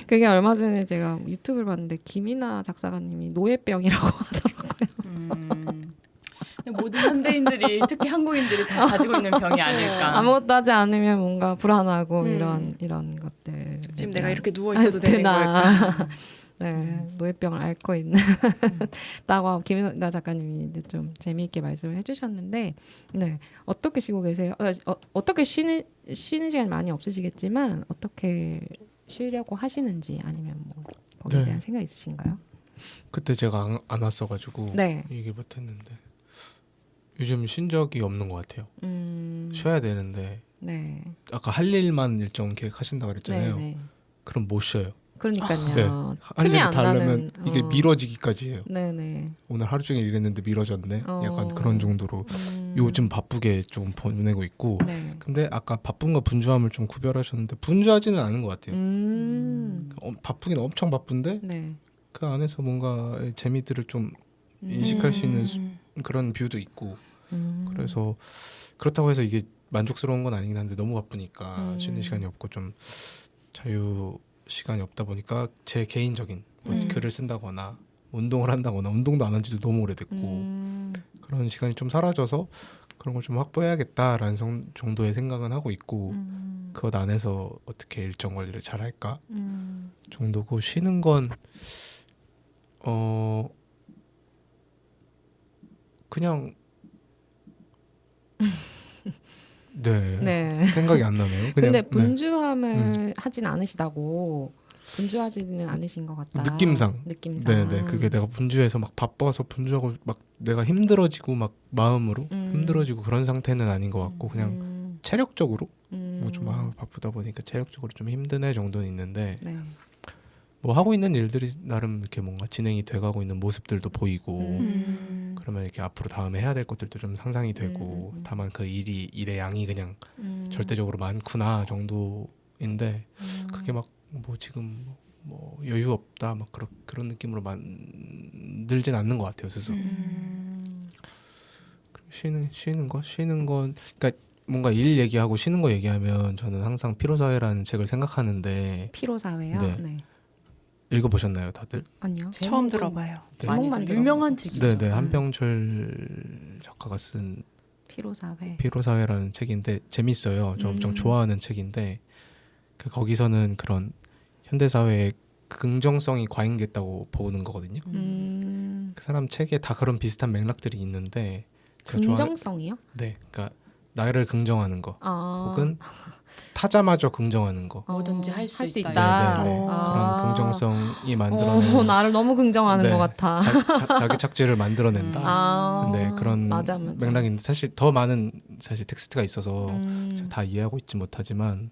그게 얼마 전에 제가 유튜브를 봤는데 김이나 작사가님이 노예병이라고 하더라고요. 모든 현대인들이 특히 한국인들이 다 가지고 있는 병이 아닐까. 아무것도 하지 않으면 뭔가 불안하고 이런 것들. 지금 내가 이렇게 누워 있어도 되는 걸까? 네, 노예병을 앓고 있는 다고 김이나 작가님이 이제 좀 재미있게 말씀을 해주셨는데, 네, 어떻게 쉬고 계세요? 어떻게 쉬는 시간이 많이 없으시겠지만 어떻게 쉬려고 하시는지 아니면 뭐 거기에 네. 대한 생각 있으신가요? 그때 제가 안 왔어가지고 네. 얘기 못했는데 요즘 쉰 적이 없는 것 같아요. 쉬어야 되는데 네. 아까 할 일만 일정 계획하신다 그랬잖아요. 네. 그럼 못 쉬어요. 그러니까요. 네. 할 틈이 일을 안 다 하려면 나는, 이게 미뤄지기까지 해요. 네네. 오늘 하루 종일 일했는데 미뤄졌네. 약간 그런 정도로 음. 요즘 바쁘게 좀 보내고 있고. 네. 근데 아까 바쁨과 분주함을 좀 구별하셨는데 분주하지는 않은 것 같아요. 바쁘긴 엄청 바쁜데 네. 그 안에서 뭔가 재미들을 좀 인식할 수 있는 그런 뷰도 있고. 그래서 그렇다고 해서 이게 만족스러운 건 아니긴 한데 너무 바쁘니까 쉬는 시간이 없고 좀 자유 시간이 없다 보니까 제 개인적인 뭐 글을 쓴다거나 운동을 한다거나 운동도 안 한 지도 너무 오래됐고 그런 시간이 좀 사라져서 그런 걸 좀 확보해야겠다라는 정도의 생각은 하고 있고 그것 안에서 어떻게 일정 관리를 잘 할까 정도고 쉬는 건 그냥 네. 생각이 안 나네요. 그냥, 근데 분주함을 하진 않으시다고 분주하지는 않으신 것 같다. 느낌상. 느낌상. 네. 그게 내가 분주해서 막 바빠서 분주하고 막 내가 힘들어지고 막 마음으로 힘들어지고 그런 상태는 아닌 것 같고 그냥 체력적으로 뭐 좀 바쁘다 보니까 체력적으로 좀 힘든 애 정도는 있는데 네. 뭐 하고 있는 일들이 나름 이렇게 뭔가 진행이 돼가고 있는 모습들도 보이고 그러면 이렇게 앞으로 다음에 해야 될 것들도 좀 상상이 되고 다만 그 일의 양이 그냥 절대적으로 많구나 정도인데 그게 막 뭐 지금 뭐 여유 없다 막 그런 느낌으로 만들진 않는 것 같아요 스스로. 쉬는 건 그러니까 뭔가 일 얘기하고 쉬는 거 얘기하면 저는 항상 피로사회라는 책을 생각하는데 피로사회요? 네. 읽어보셨나요 다들? 아니요. 처음 들어봐요. 제목만 많이 유명한 책이죠. 네네 한병철 작가가 쓴 피로사회. 피로사회라는 책인데 재밌어요. 저 엄청 좋아하는 책인데 거기서는 그런 현대사회의 긍정성이 과잉됐다고 보는 거거든요. 그 사람 책에 다 그런 비슷한 맥락들이 있는데 제가 긍정성이요? 네, 그러니까 나를 긍정하는 거 아. 혹은 타자마저 긍정하는 거 뭐든지 할 수 있다. 있다. 네네네. 아. 그런 긍정성이 만들어내는 나를 너무 긍정하는 네. 것 같아. 자기 착취를 만들어낸다. 아. 네, 그런 맞아. 맥락인데 사실 더 많은 사실 텍스트가 있어서 제가 다 이해하고 있지 못하지만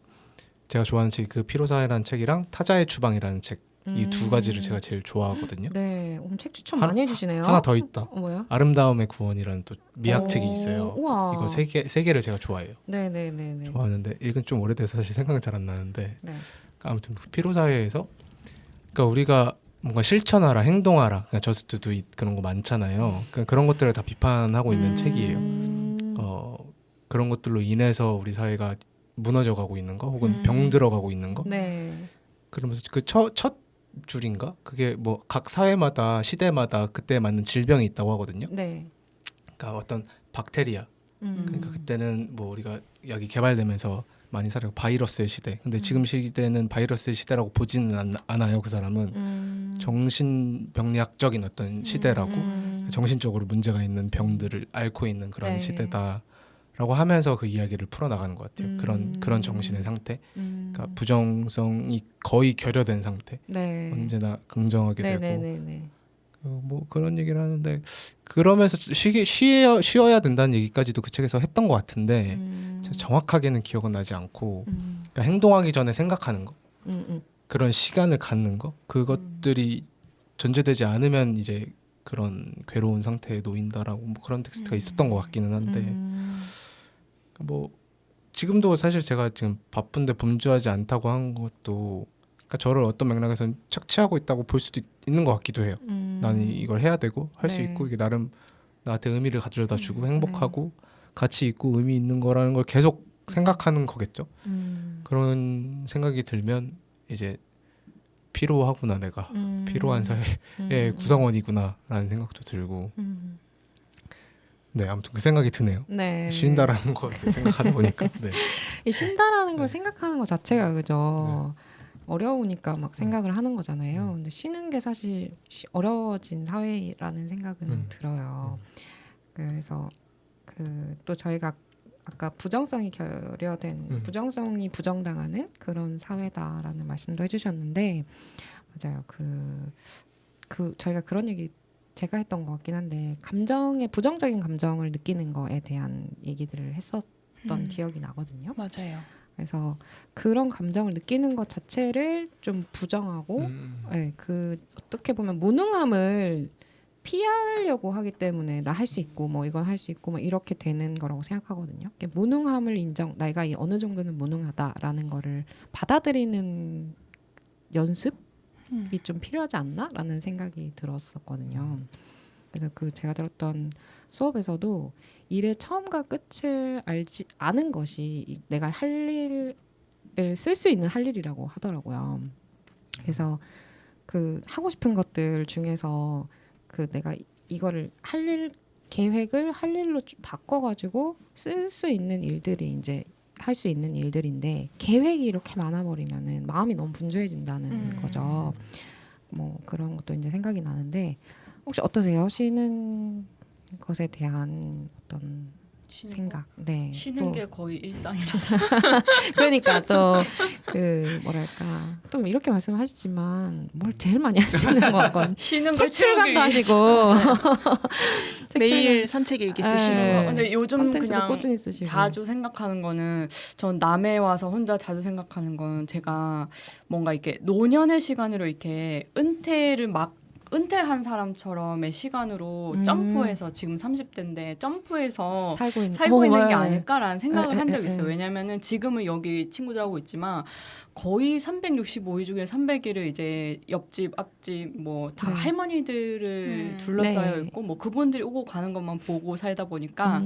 제가 좋아하는 책이 그 피로사회라는 책이랑 타자의 주방이라는 책 이 두 가지를 제가 제일 좋아하거든요. 네, 책 추천 많이 해주시네요. 하나 더 있다. 뭐요? 아름다움의 구원이라는 또 미학책이 있어요. 우와. 이거 세 개를 제가 좋아해요. 네네네. 좋아하는데 읽은 좀 오래돼서 사실 생각은 잘 안 나는데 네. 아무튼 피로 사회에서 그러니까 우리가 뭔가 실천하라, 행동하라, 그러니까 저스트 두 잇 그런 거 많잖아요. 그러니까 그런 것들을 다 비판하고 있는 책이에요. 그런 것들로 인해서 우리 사회가 무너져가고 있는 거, 혹은 병들어가고 있는 거. 네. 그러면서 그 첫 줄인가? 그게 뭐 각 사회마다 시대마다 그때 맞는 질병이 있다고 하거든요. 네. 그러니까 어떤 박테리아. 그러니까 그때는 뭐 우리가 약이 개발되면서 많이 살아요. 바이러스의 시대. 근데 지금 시대는 바이러스의 시대라고 보지는 않아요. 그 사람은 정신병리학적인 어떤 시대라고 정신적으로 문제가 있는 병들을 앓고 있는 그런 네. 시대다라고 하면서 그 이야기를 풀어나가는 것 같아요. 그런 정신의 상태. 그러니까 부정성이 거의 결여된 상태. 네. 언제나 긍정하게 되고 네네네네. 뭐 그런 얘기를 하는데 그러면서 쉬어야 된다는 얘기까지도 그 책에서 했던 것 같은데 제가 정확하게는 기억은 나지 않고 그러니까 행동하기 전에 생각하는 거 그런 시간을 갖는 거 그것들이 전제되지 않으면 이제 그런 괴로운 상태에 놓인다라고 뭐 그런 텍스트가 있었던 것 같기는 한데 뭐 지금도 사실 제가 지금 바쁜데 분주하지 않다고 한 것도 그러니까 저를 어떤 맥락에서는 착취하고 있다고 볼 수도 있는 것 같기도 해요. 나는 이걸 해야 되고 할 수 네. 있고 이게 나름 나한테 의미를 가져다 주고 행복하고 가치 있고 의미 있는 거라는 걸 계속 생각하는 거겠죠. 그런 생각이 들면 이제 피로하구나 내가 피로한 사회의 구성원이구나라는 생각도 들고 네 아무튼 그 생각이 드네요. 네. 쉰다라는 것을 생각하다 보니까 네. 이 쉰다라는 걸 네. 생각하는 것 자체가 그죠. 어려우니까 막 생각을 하는 거잖아요. 근데 쉬는 게 사실 어려워진 사회라는 생각은 들어요. 그래서 그 또 저희가 아까 부정성이 결여된 부정성이 부정당하는 그런 사회다라는 말씀도 해주셨는데 맞아요. 그 저희가 그런 얘기 제가 했던 것 같긴 한데 감정의 부정적인 감정을 느끼는 거에 대한 얘기들을 했었던 기억이 나거든요. 맞아요. 그래서 그런 감정을 느끼는 것 자체를 좀 부정하고, 네, 그 어떻게 보면 무능함을 피하려고 하기 때문에 나 할 수 있고 뭐 이건 할 수 있고 뭐 이렇게 되는 거라고 생각하거든요. 무능함을 내가 이 어느 정도는 무능하다라는 거를 받아들이는 연습이 좀 필요하지 않나라는 생각이 들었었거든요. 그래서 그 제가 들었던 수업에서도 일의 처음과 끝을 아는 것이 내가 할 일을 쓸 수 있는 할 일이라고 하더라고요. 그래서 그 하고 싶은 것들 중에서 그 내가 이거를 할 일 계획을 할 일로 바꿔가지고 쓸 수 있는 일들이 이제 할 수 있는 일들인데 계획이 이렇게 많아버리면은 마음이 너무 분주해진다는 거죠. 뭐 그런 것도 이제 생각이 나는데 혹시 어떠세요? 쉬는 것에 대한 어떤 생각? 네. 쉬는 또 게 거의 일상이라서 그러니까 또 그 뭐랄까 또 이렇게 말씀하시지만 뭘 제일 많이 하시는 것 같건 쉬는 걸 책 출간도 채우기 위해서. 하시고 책 매일 산책 일기 쓰시는 네. 거. 근데 요즘 콘텐츠도 그냥 꾸준히 쓰시고 자주 생각하는 거는 전 남해 와서 혼자 자주 생각하는 건 제가 뭔가 이렇게 노년의 시간으로 이렇게 은퇴한 사람처럼의 시간으로 점프해서 지금 30대인데 점프해서 살고 있는 게 아닐까라는 생각을 한 적이 있어요. 왜냐면은 지금은 여기 친구들하고 있지만 거의 365일 중에 300일을 이제 옆집, 앞집 뭐 다 네. 할머니들을 둘러싸여 네. 있고 뭐 그분들이 오고 가는 것만 보고 살다 보니까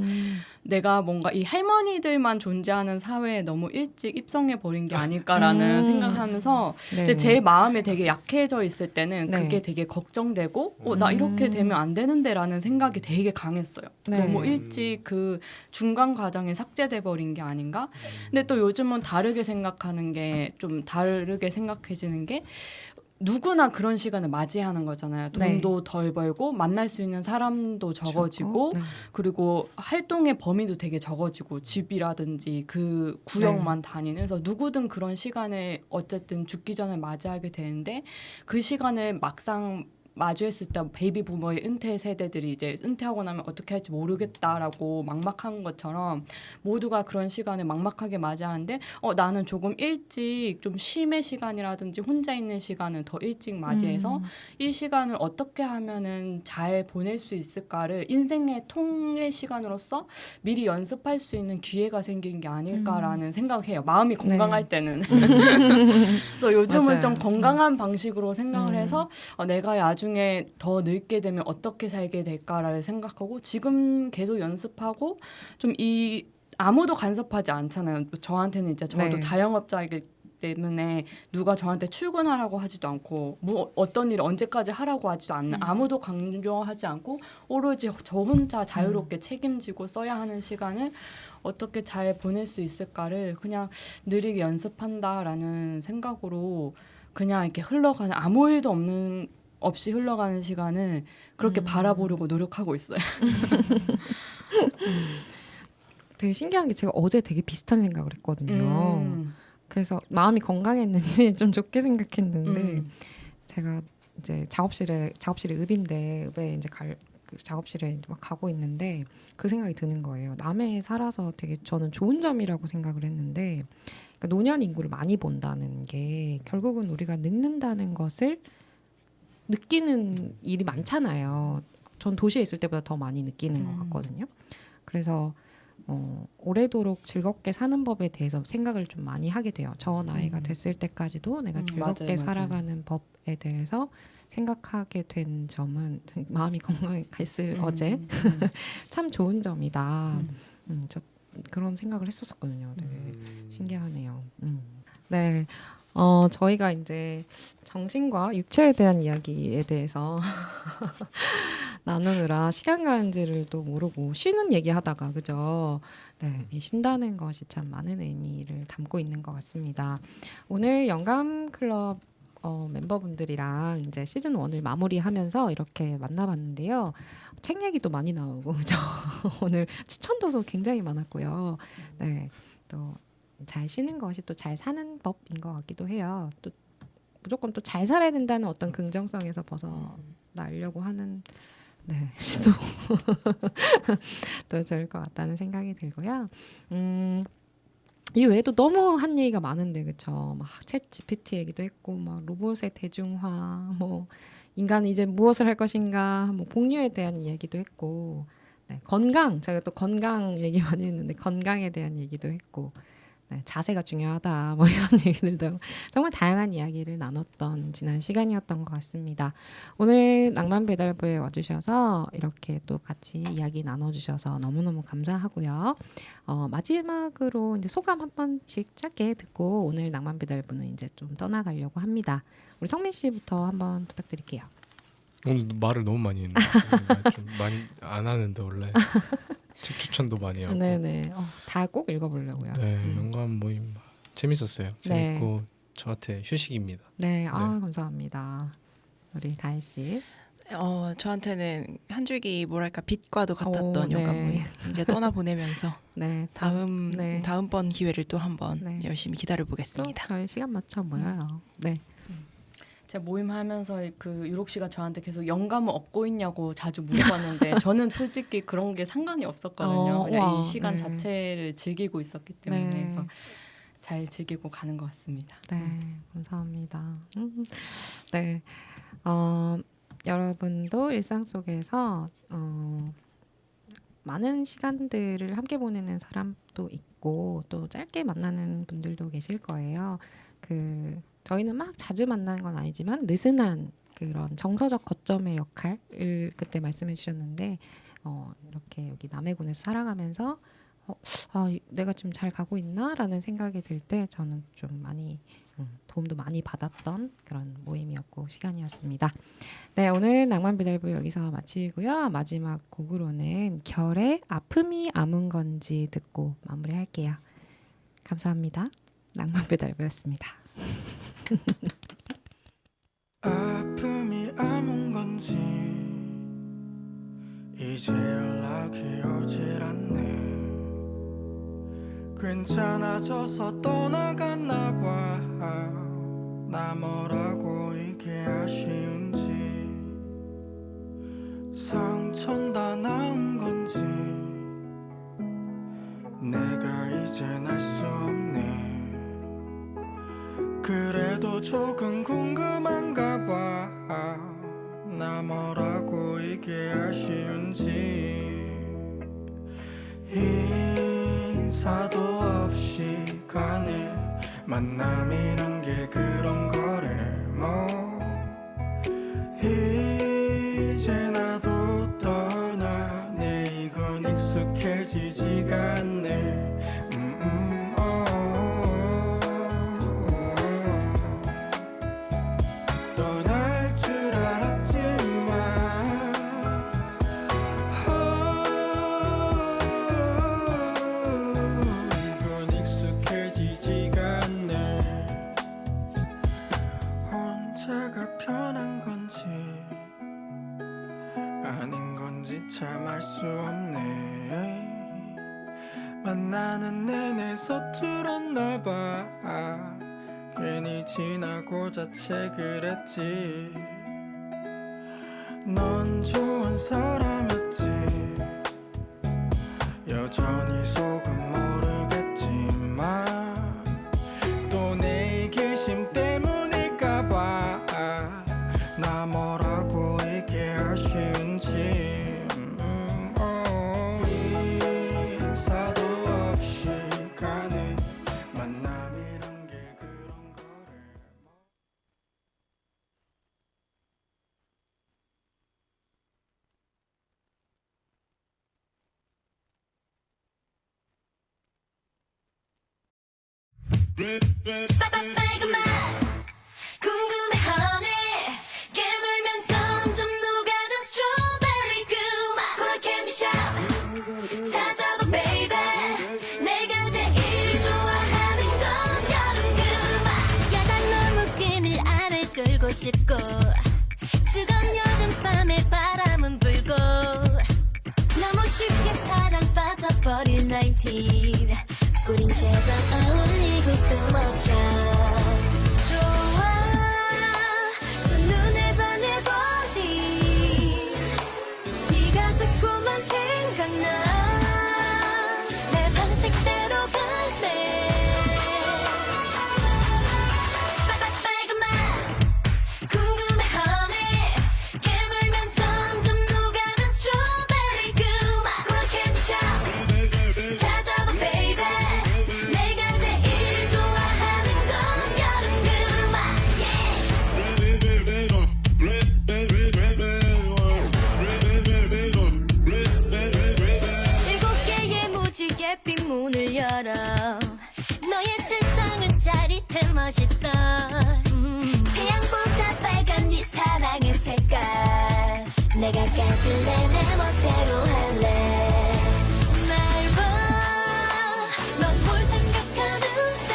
내가 뭔가 이 할머니들만 존재하는 사회에 너무 일찍 입성해 버린 게 아닐까라는 생각하면서 근데 제 마음에 되게 약해져 있을 때는 네. 그게 되게 걱정되고 나 이렇게 되면 안 되는데라는 생각이 되게 강했어요. 네. 너무 일찍 그 중간 과정에 삭제돼 버린 게 아닌가? 근데 또 요즘은 다르게 생각하는 게 좀 다르게 생각해지는 게 누구나 그런 시간을 맞이하는 거잖아요. 돈도 덜 벌고 만날 수 있는 사람도 적어지고 네. 그리고 활동의 범위도 되게 적어지고 집이라든지 그 구역만 다니는 그래서 누구든 그런 시간에 어쨌든 죽기 전에 맞이하게 되는데 그 시간을 막상 마주했을 때 베이비 부머의 은퇴 세대들이 이제 은퇴하고 나면 어떻게 할지 모르겠다라고 막막한 것처럼 모두가 그런 시간을 막막하게 맞이하는데 나는 조금 일찍 좀 쉼의 시간이라든지 혼자 있는 시간을 더 일찍 맞이해서 이 시간을 어떻게 하면은 잘 보낼 수 있을까를 인생의 통의 시간으로서 미리 연습할 수 있는 기회가 생긴 게 아닐까라는 생각해요. 마음이 건강할 때는. 그래서 요즘은 맞아요. 좀 건강한 방식으로 생각을 해서 내가 나중에 더 늙게 되면 어떻게 살게 될까를 생각하고 지금 계속 연습하고 좀 아무도 간섭하지 않잖아요. 저한테는 이제 저도 네. 자영업자이기 때문에 누가 저한테 출근하라고 하지도 않고 어떤 일을 언제까지 하라고 하지도 않는 아무도 강요하지 않고 오로지 저 혼자 자유롭게 책임지고 써야 하는 시간을 어떻게 잘 보낼 수 있을까를 그냥 느리게 연습한다라는 생각으로 그냥 이렇게 흘러가는 아무 일도 없이 흘러가는 시간을 그렇게 바라보려고 노력하고 있어요. 되게 신기한 게 제가 어제 되게 비슷한 생각을 했거든요. 그래서 마음이 건강했는지 좀 좋게 생각했는데 제가 이제 작업실이 읍인데 읍에 이제 그 작업실에 막 가고 있는데 그 생각이 드는 거예요. 남해에 살아서 되게 저는 좋은 점이라고 생각을 했는데 그러니까 노년 인구를 많이 본다는 게 결국은 우리가 늙는다는 것을 느끼는 일이 많잖아요. 전 도시에 있을 때보다 더 많이 느끼는 것 같거든요. 그래서 오래도록 즐겁게 사는 법에 대해서 생각을 좀 많이 하게 돼요. 저 나이가 됐을 때까지도 내가 즐겁게 맞아요. 살아가는 법에 대해서 생각하게 된 점은 마음이 건강했을 어제 참 좋은 점이다. 저 그런 생각을 했었거든요. 되게 신기하네요. 네. 저희가 이제 정신과 육체에 대한 이야기에 대해서 나누느라 시간 가는지를 또 모르고 쉬는 얘기하다가 그죠? 네, 이 쉰다는 것이 참 많은 의미를 담고 있는 것 같습니다. 오늘 영감 클럽 멤버분들이랑 이제 시즌 1을 마무리하면서 이렇게 만나봤는데요. 책 얘기도 많이 나오고 그죠? 오늘 추천도서 굉장히 많았고요. 네, 또 잘 쉬는 것이 또 잘 사는 법인 것 같기도 해요. 또 무조건 또 잘 살아야 된다는 어떤 긍정성에서 벗어나려고 하는 시도 또 좋을 것 같다는 생각이 들고요. 이 외에도 너무 한 얘기가 많은데 그쵸? 막 챗 GPT 얘기도 했고, 막 로봇의 대중화, 뭐 인간은 이제 무엇을 할 것인가, 뭐 복류에 대한 이야기도 했고, 건강 저희가 또 건강 얘기 많이 했는데 건강에 대한 얘기도 했고. 자세가 중요하다 뭐 이런 얘기들도 하고 정말 다양한 이야기를 나눴던 지난 시간이었던 것 같습니다. 오늘 낭만배달부에 와주셔서 이렇게 또 같이 이야기 나눠주셔서 너무너무 감사하고요. 마지막으로 이제 소감 한 번씩 짧게 듣고 오늘 낭만배달부는 이제 좀 떠나가려고 합니다. 우리 성민 씨부터 한번 부탁드릴게요. 오늘 말을 너무 많이 했는데 좀 많이 안 하는데 원래 책 추천도 많이 하고. 네네. 다 꼭 읽어보려고요. 네, 영감 모임 재밌었어요. 재밌고 저한테 휴식입니다. 네, 감사합니다. 우리 다혜 씨. 저한테는 한 줄기 뭐랄까 빛과도 같았던 영감 모임 이제 떠나 보내면서 다음번 기회를 또 한번 열심히 기다려 보겠습니다. 저희 시간 맞춰 모여요. 네. 제가 모임하면서 그 유록 씨가 저한테 계속 영감을 얻고 있냐고 자주 물어봤는데 저는 솔직히 그런 게 상관이 없었거든요. 그냥 이 시간 자체를 즐기고 있었기 때문에 그래서 잘 즐기고 가는 것 같습니다. 네, 감사합니다. 네, 여러분도 일상 속에서 많은 시간들을 함께 보내는 사람도 있고 또 짧게 만나는 분들도 계실 거예요. 저희는 막 자주 만나는 건 아니지만 느슨한 그런 정서적 거점의 역할을 그때 말씀해 주셨는데 이렇게 여기 남해군에서 살아가면서 내가 지금 잘 가고 있나? 라는 생각이 들 때 저는 좀 많이 도움도 많이 받았던 그런 모임이었고 시간이었습니다. 네, 오늘 낭만배달부 여기서 마치고요. 마지막 곡으로는 결의 아픔이 아문 건지 듣고 마무리할게요. 감사합니다. 낭만배달부였습니다. 아픔이 아문 건지 이제 연락이 오질 않네. 괜찮아져서 떠나갔나 봐. 나 뭐라고 이게 아쉬운지 그래도 조금 궁금한가 봐. 나 뭐라고 이게 아쉬운지. 인사도 없이 가네. 만남이란 게 그런 거래 뭐. 이제 나도 떠나네. 이건 익숙해지지가 않네. 떠날 줄 알았지만 이건 익숙해지지가 않네. 혼자가 편한 건지 아닌 건지 참 알 수 없네. 만나는 내내 서툴었나 봐. 괜히 지나고자 책을 했지. 넌 좋은 사람이었지. 여전히 속은 모르겠지만 또 내 이기심 때문일까봐 나 뭐라고 이게 아쉬운지. 인사도 없이 가는 만남이란 게 그런 거래. 빨간맛 궁금해하네. 깨물면 점점 녹아든 스트로베리 그맛 코라 캔디샵 찾아봐 baby. 내가 제일 좋아하는 건 여름 그맛. 야단 너무 끈을 아래 졸고 싶고 뜨거운 여름밤에 바람은 불고 너무 쉽게 사랑 빠져버릴 19. 우린 제발 어울리고 또 먹자. 좋아 저 눈에 반해버린 네가 자꾸만 생각나. 내 방식대로 갈래. 빨간맛 궁금해하네. 깨물면 점점 녹아든 스트로베리 그맛 코라 캔디샵 찾아봐 baby. 내가 제일 좋아하는 건 여름 그맛. 일곱 개의 무지갯빛 문을 열어. 너의 세상은 짜릿해 멋있어. 태양보다 빨간 네 사랑의 색깔. 내가 까줄래 내 멋대로 할래. 날 봐, 넌 뭘 생각하는데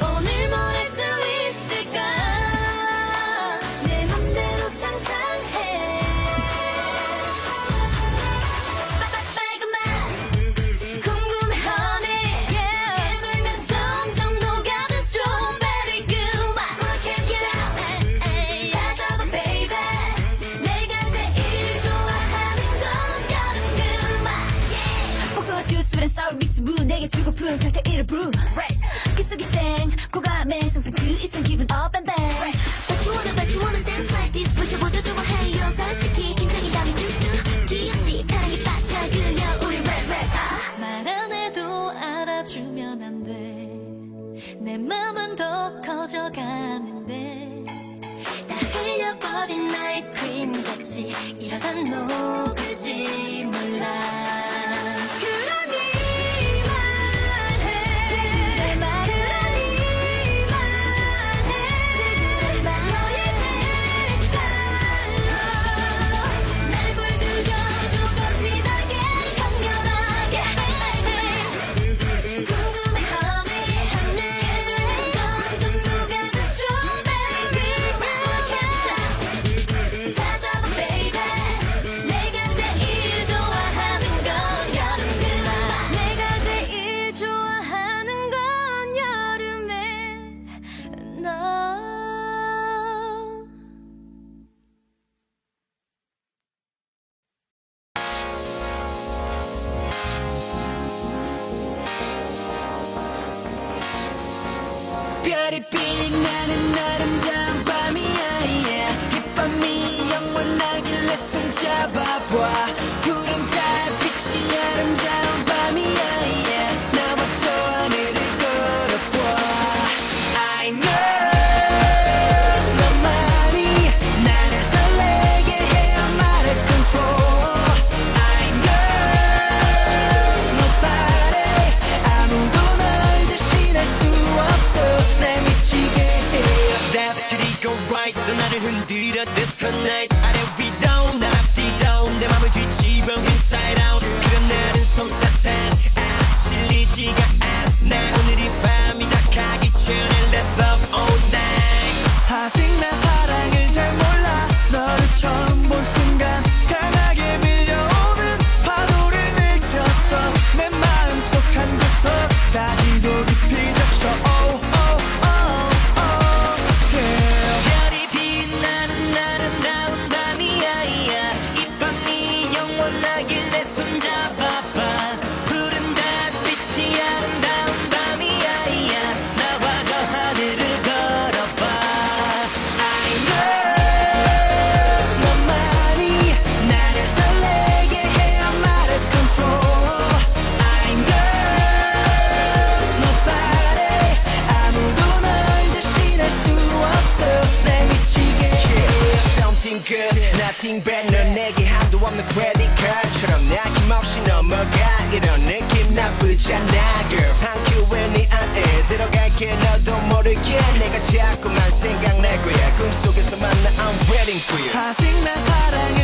오늘 뭘 할 수 있을까. 내 맘대로 상상해. 빨간맛 궁금해하네. 깨물면 점점 녹아든 스트로베리 그맛 코라 캔디샵 찾아봐 baby. 내가 제일 좋아하는 건 여름 그맛. 복숭아 주스랑 sour 믹스 무 내게 주고픈 칵테일을 brew. 그 속이 쨍 고감의 상상 그 이상 기분 up and back. But you wanna dance like this. 보자 좋아해요 솔직히 긴장이라면 뚜뚜. 귀엽지 사랑에 빠져 그녀 우리 랩. 말 안 해도 알아주면 안 돼. 내 맘은 더 커져가는데 다 흘려버린 아이스크림 같이 이러다 녹을지 몰라. 그러기만 해. 내 말을 아니만 해. 너의 색깔로 날 불들여줘 거진하게 강렬하게. 궁금해하네. 깨물면 점점 녹아든 스트로베리 그맛 찾아봐 baby. 내가 제일 좋아하는 건 별이 빛나는 아름다운 밤이야 yeah. 이 밤이 영원하길래 손잡아봐 푸른 달빛이 아름다운 밤이야 yeah. 나와 저 하늘을 걸어봐 I know 너만이 나를 설레게 해 I'm out of control I know nobody 아무도 널 대신할 수 없어 날 미치게 해 Left 그리고 right 너 나를 흔들어 disconnect 아래 위로 날 앞뒤로 내 맘을 뒤집어 inside out 그런 나는 솜사탕 질리지가 않아 오늘 이 밤이 다 가기 전에 Let's love all night 아직 나 사랑을 잘 몰라 너를 처음 본 순간 강하게 밀려오는 파도를 느꼈어 내 마음속 한 구석 다짐도 깊이 적셔 oh oh oh oh yeah 별이 빛나는 아름다운 밤이야 yeah. 이 밤이 영원하길래 손잡아봐 푸른 달빛이 아름다운 밤이야 yeah. 나와 저 하늘을 걸어봐 I know 너만이 나를 설레게 해 I'm out of control I know nobody 아무도 널 대신할 수 없어 날 미치게 해 Something good, nothing bad 넌 내게 한도 없는 credit card처럼 나 힘없이 넘어가 이런 느낌 나쁘지 않아 girl 한 큐에 네 안에 들어갈게 너도 모르게 내가 자꾸만 생각날 거야 꿈속에서 만나 I'm waiting for you 아직 난 사랑을